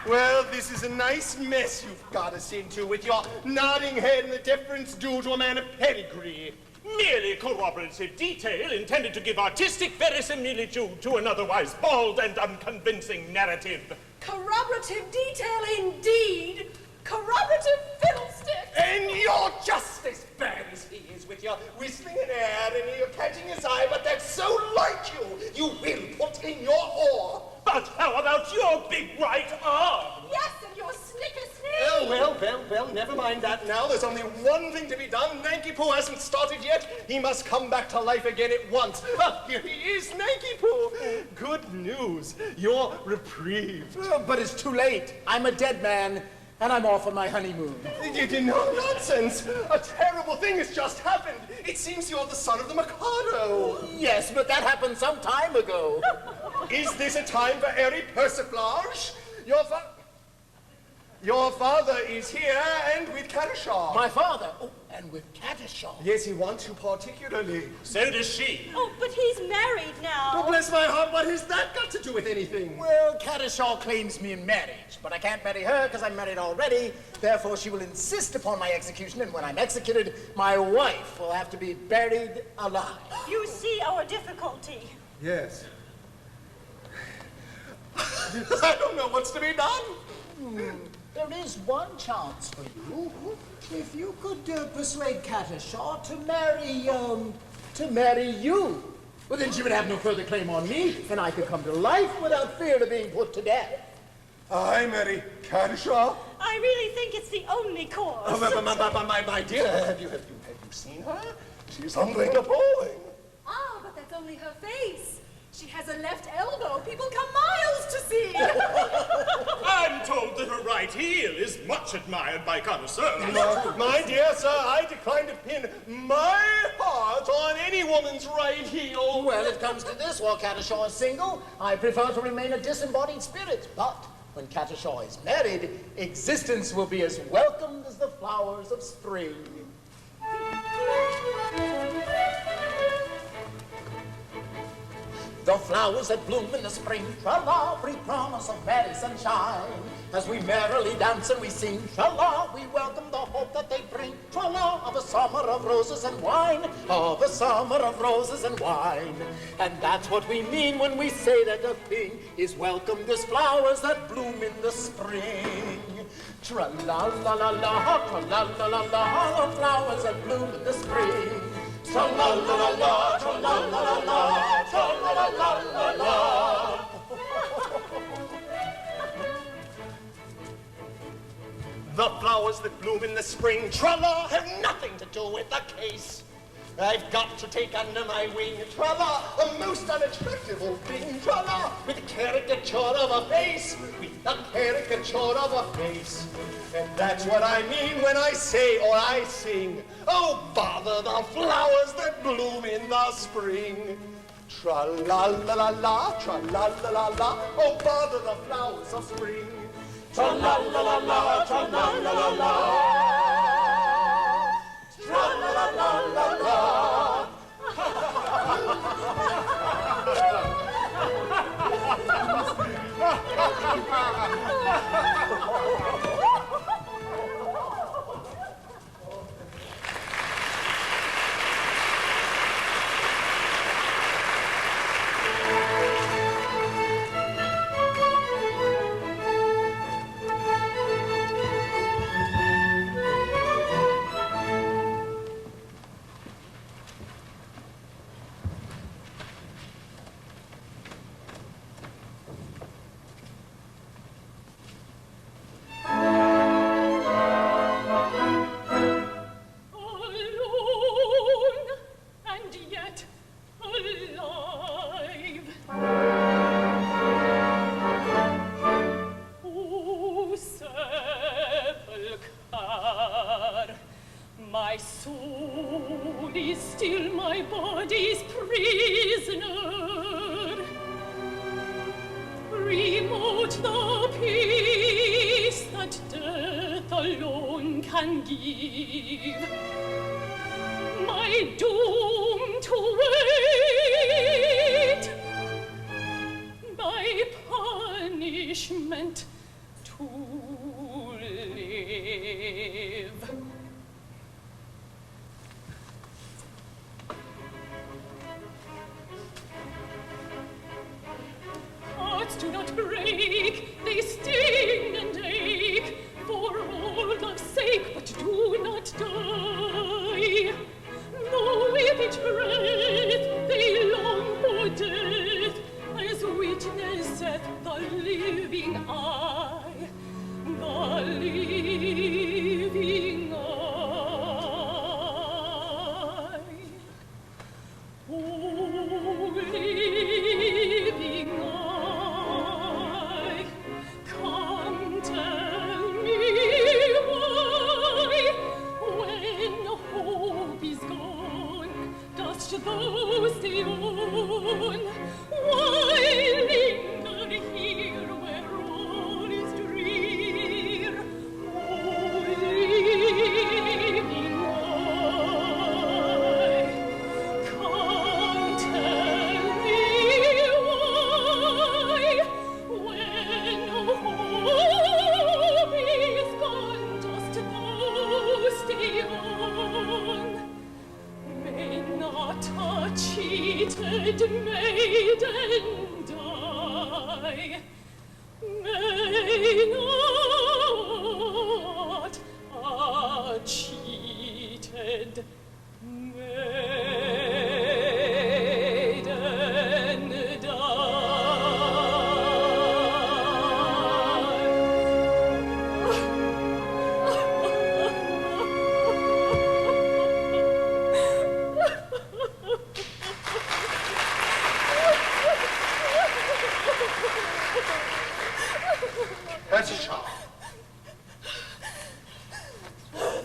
Well, this is a nice mess you've got us into with your nodding head and the deference due to a man of pedigree. Merely corroborative detail intended to give artistic verisimilitude to an otherwise bald and unconvincing narrative. Corroborative detail indeed. Corroborative fiddlestick. And you're just as bad as he is with your whistling in air and your catching his eye, but that's so like you. You will put in your oar. But how about your big right arm? Yes, and your snicker-snick. Oh, well, never mind that now. There's only one thing to be done. Nanki-Poo hasn't started yet. He must come back to life again at once. Ah, here he is, Nanki-Poo. Good news. You're reprieved. Oh, but it's too late. I'm a dead man. and I'm off on my honeymoon. No nonsense. A terrible thing has just happened. It seems you're the son of the Mikado. Yes, but that happened some time ago. Is this a time for airy persiflage? Your father is here and with Kadishah. My father? Oh, and with Kadishah. Yes, he wants you particularly. So does she. Oh, but he's married now. Oh, bless my heart, what has that got to do with anything? Well, Kadishah claims me in marriage, but I can't marry her because I'm married already. Therefore, she will insist upon my execution, and when I'm executed, my wife will have to be buried alive. You see our difficulty. Yes. I don't know what's to be done. There is one chance for you. If you could persuade Kadishah to marry you. Well, then she would have no further claim on me, and I could come to life without fear of being put to death. I marry Kadishah? I really think it's the only course. Oh, my dear, have you seen her? She's humbling appalling. Ah, but that's only her face. She has a left elbow people come miles to see. I'm told that her right heel is much admired by connoisseurs. My dear sir, I decline to pin my heart on any woman's right heel. Well, it comes to this. While Kadishah is single, I prefer to remain a disembodied spirit. But when Kadishah is married, existence will be as welcome as the flowers of spring. The flowers that bloom in the spring, tra-la, bring promise of merry sunshine. As we merrily dance and we sing, tra-la, we welcome the hope that they bring, tra-la, of a summer of roses and wine, of a summer of roses and wine. And that's what we mean when we say that a thing is welcomed as flowers that bloom in the spring. Tra-la-la-la-la, tra-la-la-la-la, the flowers that bloom in the spring. Tra-la-la-la-la, tra-la-la-la-la, tra-la-la-la-la-la. The flowers that bloom in the spring, tra-la, have nothing to do with the case. I've got to take under my wing, tra-la, a most unattractive old thing, tra-la, with a caricature of a face, with a caricature of a face. And that's what I mean when I say or I sing, oh, bother the flowers that bloom in the spring. Tra-la-la-la-la, tra-la-la-la-la, oh, bother the flowers of spring. Tra-la-la-la-la, tra-la-la-la-la, tra-la-la-la-la-la. My soul is still my body's prisoner. Remote the peace that death alone can give. My doom to wait, my punishment to live. Hearts do not break, they sting and ache, for all love's sake, but do not die. Though with each breath they long for death, as witnesseth the living eye, the living eye. Oh, living eye, come illusion. Why linger here where all is drear? Oh, living eye, come tell me why, when hope is gone, dost thou stay on? May not a cheated maiden die? May not a cheated maiden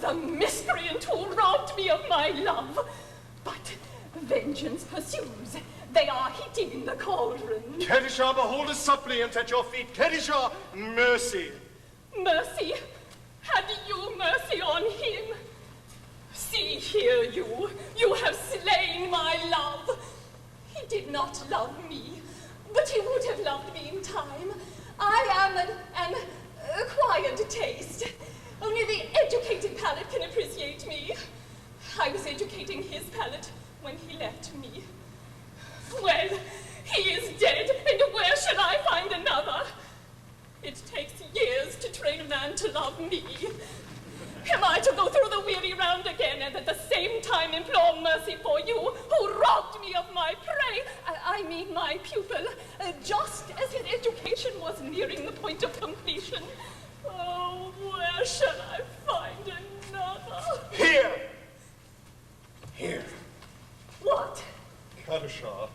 The miscreant who robbed me of my love. But vengeance pursues. They are heating in the cauldron. Kedisha, behold a suppliant at your feet. Kedisha, mercy. Mercy? Had you mercy on him? See here, you. You have slain my love. He did not love me, but he would have loved me in time. I am an acquired taste. Only the educated palate can appreciate me. I was educating his palate when he left me. Well, he is dead, and where shall I find another? It takes years to train a man to love me. Am I to go through the weary round again and at the same time implore mercy for you who robbed me of my prey? I mean my pupil, just as his education was nearing the point of completion. Oh, where shall I find another? Here! Here. What? Kedisha,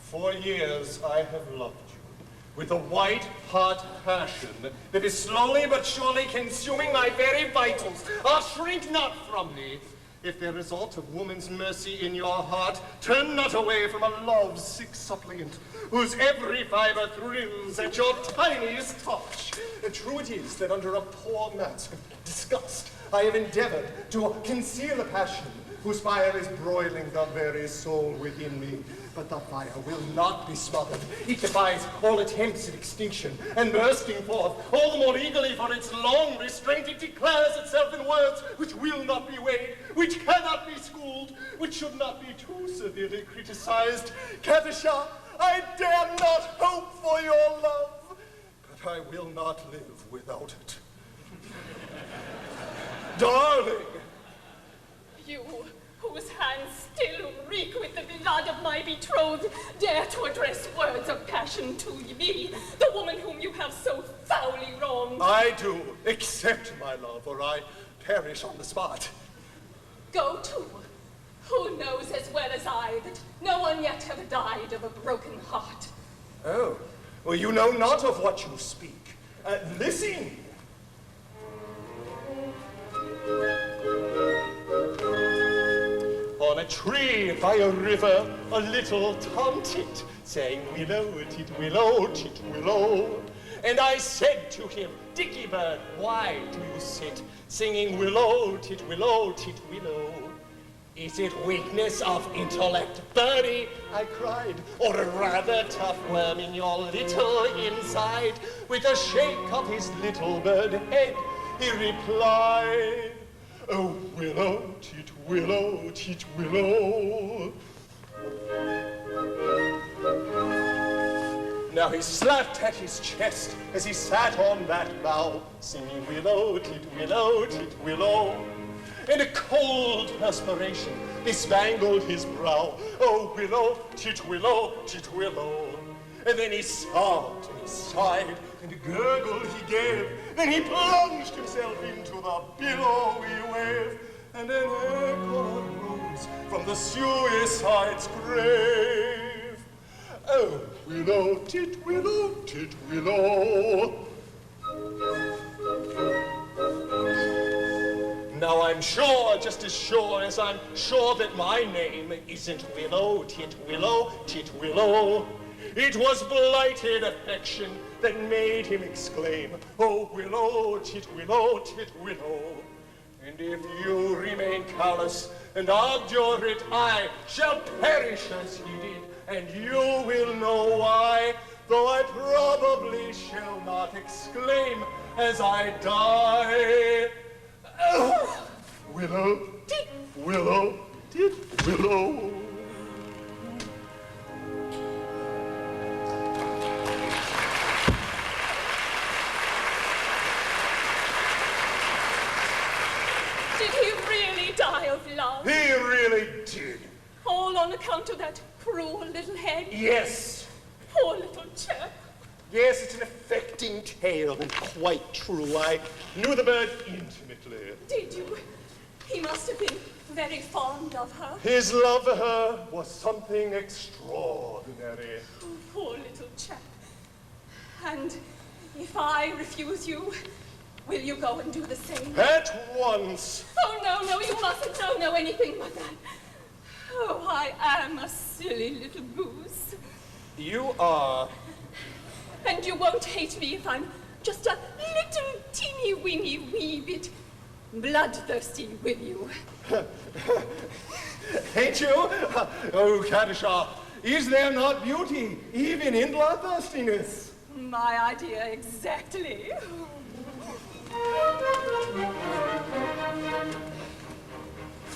for years I have loved you with a white-hot passion that is slowly but surely consuming my very vitals. Ah, shrink not from me. If there is aught of woman's mercy in your heart, turn not away from a love-sick suppliant whose every fiber thrills at your tiniest touch. True it is that under a poor mask of disgust I have endeavored to conceal a passion whose fire is broiling the very soul within me. But the fire will not be smothered. It defies all attempts at extinction, and bursting forth all the more eagerly for its long restraint, it declares itself in words which will not be weighed, which cannot be schooled, which should not be too severely criticized. Kedisha, I dare not hope for your love, but I will not live without it. Darling! You, whose hands still reek with the blood of my betrothed, dare to address words of passion to me, the woman whom you have so foully wronged. I do accept my love, or I perish on the spot. Go to. Who knows as well as I that no one yet have died of a broken heart? Oh, well, you know not of what you speak. Listen. On a tree by a river, a little tomtit sang, willow, tit, willow, tit, willow. And I said to him, Dicky bird, why do you sit singing willow, tit, willow, tit, willow? Is it weakness of intellect, birdie, I cried, or a rather tough worm in your little inside? With a shake of his little bird head, he replied, oh, willow, tit, willow, tit, willow. Now he slapped at his chest as he sat on that bough, singing willow, tit, willow, tit, willow. And a cold perspiration bespangled his brow. Oh, willow, tit, willow, tit, willow. And then he sobbed and he sighed and a gurgle he gave. Then he plunged himself into the billowy wave. And an echo rose from the suicide's grave. Oh, willow, tit, willow. Now I'm sure, just as sure as I'm sure that my name isn't Willow, Titwillow, Titwillow. It was blighted affection that made him exclaim, oh, Willow, Titwillow, Titwillow. And if you remain callous and obdurate, I shall perish as he did, and you will know why, though I probably shall not exclaim as I die. Oh, Willow, Willow, Willow. Did he really die of love? He really did. All on account of that cruel little head? Yes. Poor little chap. Yes, it's an affecting tale and quite true. I knew the bird intimately. Did you? He must have been very fond of her. His love for her was something extraordinary. Oh, poor little chap. And if I refuse you, will you go and do the same? At once. Oh, no, you mustn't know anything but that. Oh, I am a silly little goose. You are. And you won't hate me if I'm just a little teeny-weeny wee bit bloodthirsty, will you? Hate you? Oh, Kadisha, is there not beauty, even in bloodthirstiness? My idea exactly.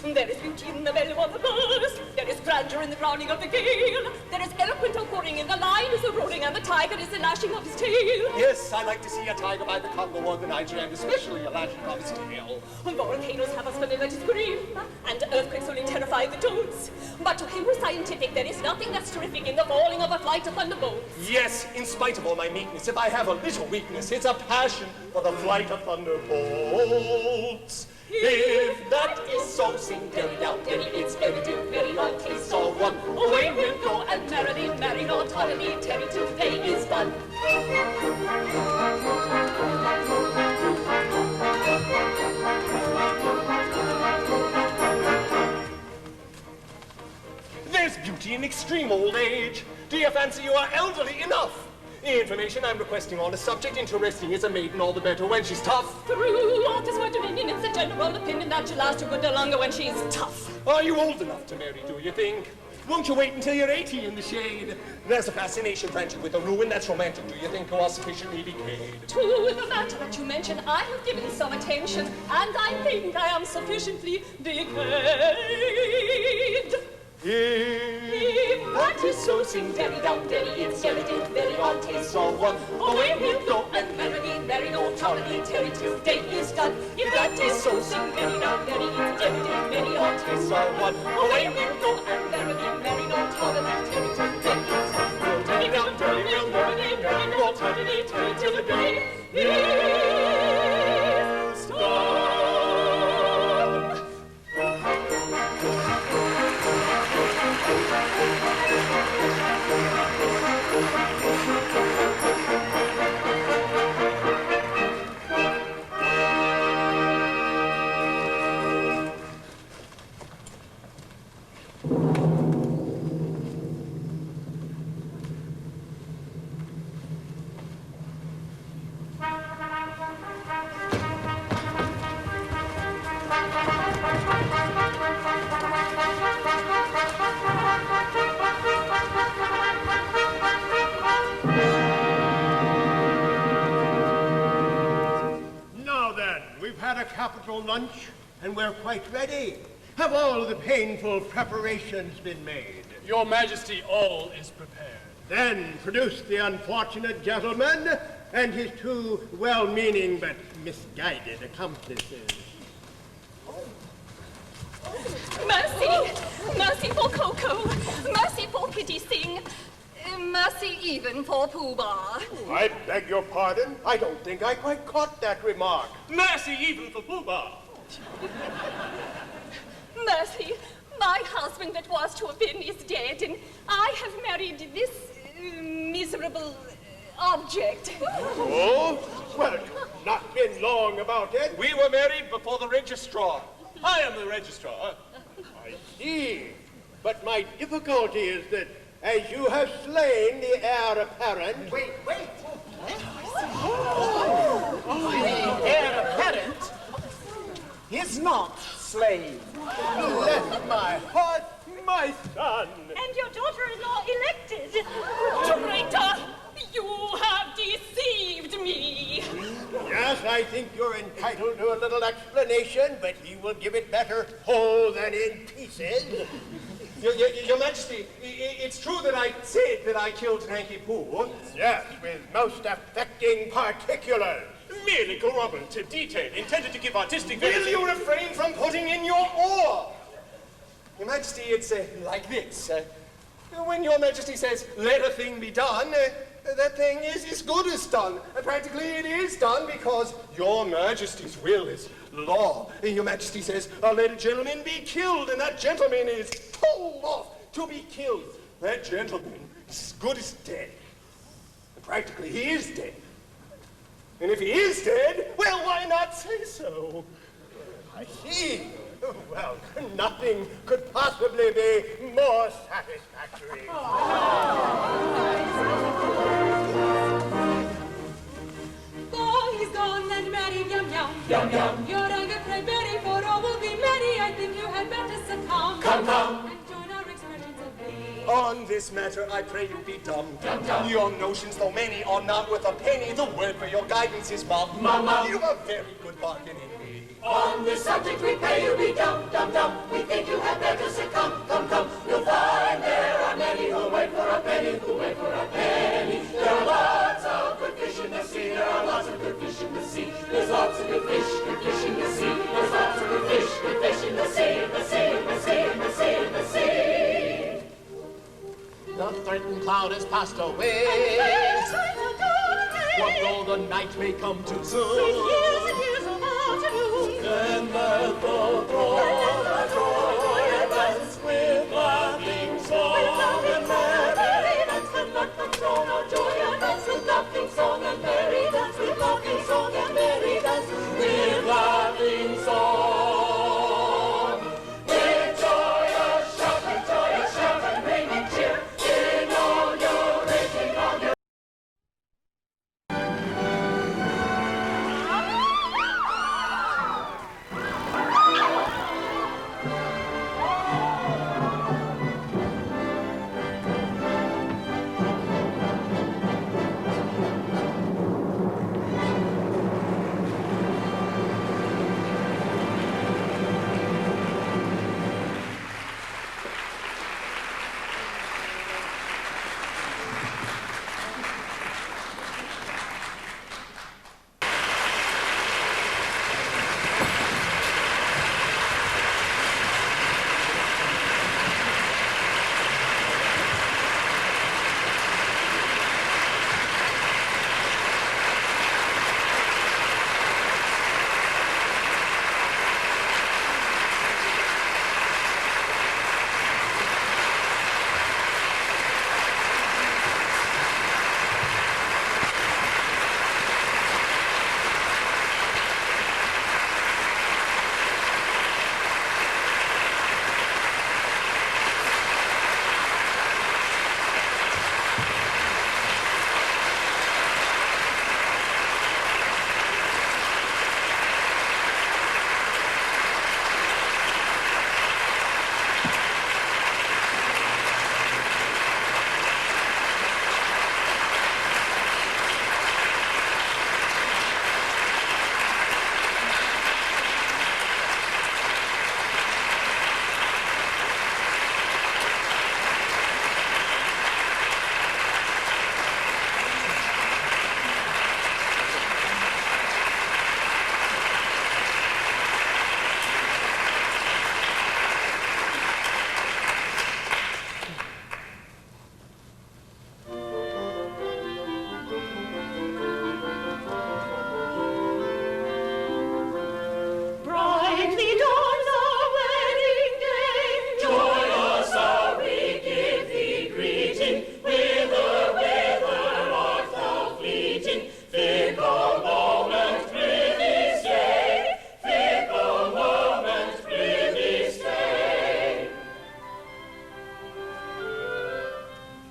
There is beauty in the bellow of the burst, there is grandeur in the growling of the gale, there is eloquent outpouring in the lion is the roaring, and the tiger is the lashing of his tail. Yes, I like to see a tiger by the Congo or the Niger, and especially a lashing of his tail. Volcanoes have a spinning that is green, and earthquakes only terrify the toads. But to him who's scientific, there is nothing that's terrific in the falling of a flight of thunderbolts. Yes, in spite of all my meekness, if I have a little weakness, it's a passion for the flight of thunderbolts. If that is so, sing very loud, very it's evident, very long taste all one. Away we'll go and merrily marry Lord Ptolemy, Terry today is fun. There's beauty in extreme old age. Do you fancy you are elderly enough? The information I'm requesting on a subject interesting is a maiden all the better when she's tough. Through all this word dominion, it's the general opinion that she'll last a good deal longer when she's tough. Are you old enough to marry, do you think? Won't you wait until you're 80 in the shade? There's a fascination branching with a ruin that's romantic, do you think, who are sufficiently decayed? To the matter that you mention, I have given some attention, and I think I am sufficiently decayed. If that is so, sing very down, very it's evident, very on taste all one. Away we'll go and merrily marry Lord Ptolemy, Terry today is done. If that is so, sing very down, very it's evident, very on taste all one. Away we'll go and merrily marry Lord Ptolemy, Terry today is done. We'll turn it down, merrily, marry Lord Ptolemy, Terry till the day is done. capital lunch, and we're quite ready. Have all the painful preparations been made? Your Majesty, all is prepared. Then produce the unfortunate gentleman and his two well-meaning but misguided accomplices. Mercy! Mercy for Coco! Mercy for Kitty Sing! Mercy even for Pooh Bah! I beg your pardon. I don't think I quite caught that remark. Mercy even for Pooh Bah! Mercy! My husband that was to have been is dead, and I have married this miserable object. Oh, well, not been long about it. We were married before the registrar. I am the registrar. I see. But my difficulty is that as you have slain the heir apparent... Wait. The heir apparent is not slave. Bless my heart, my son. And your daughter-in-law elected. Traitor! You have deceived me! Yes, I think you're entitled to a little explanation, but he will give it better whole than in pieces. Your Majesty, it's true that I said that I killed Nanki Poo. Yes, with most affecting particulars. Merely corroborative detail intended to give artistic Will validity. you refrain from putting in your oar? Your Majesty, it's like this. When Your Majesty says, let a thing be done, that thing is as good as done. Practically it is done because Your Majesty's will is law. Your Majesty says, let a gentleman be killed, and that gentleman is told off to be killed. That gentleman is as good as dead. And practically he is dead. And if he is dead, well, why not say so? I see. Well, nothing could possibly be more satisfactory. Oh, he's gone and married Yum Yum. Yum Yum. Your anger pray Betty, for all will be merry. I think you had better succumb. Come. And join our expressions of glee. On this matter, I pray you be dumb. Your notions, though many, are not worth a penny. The word for your guidance is mum. You've a very good bargain in me. On this subject we pray you be dumb. We think you had better succumb. Come. You'll find there are many who wait for a penny, There are lots of good fish in the sea. There are lots of good fish in the sea. There's lots of good fish in the sea. There's lots of good fish in the sea. The threatened cloud has passed away. What though the night may come too soon? Then let the throne dance with laughing song and merry dance. Then let the throne of joy dance with laughing song and merry dance. With laughing song and merry dance. With laughing song. With joyous shout and ringing cheer. In all your raging on your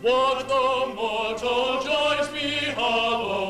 What though mortal joys be hollow,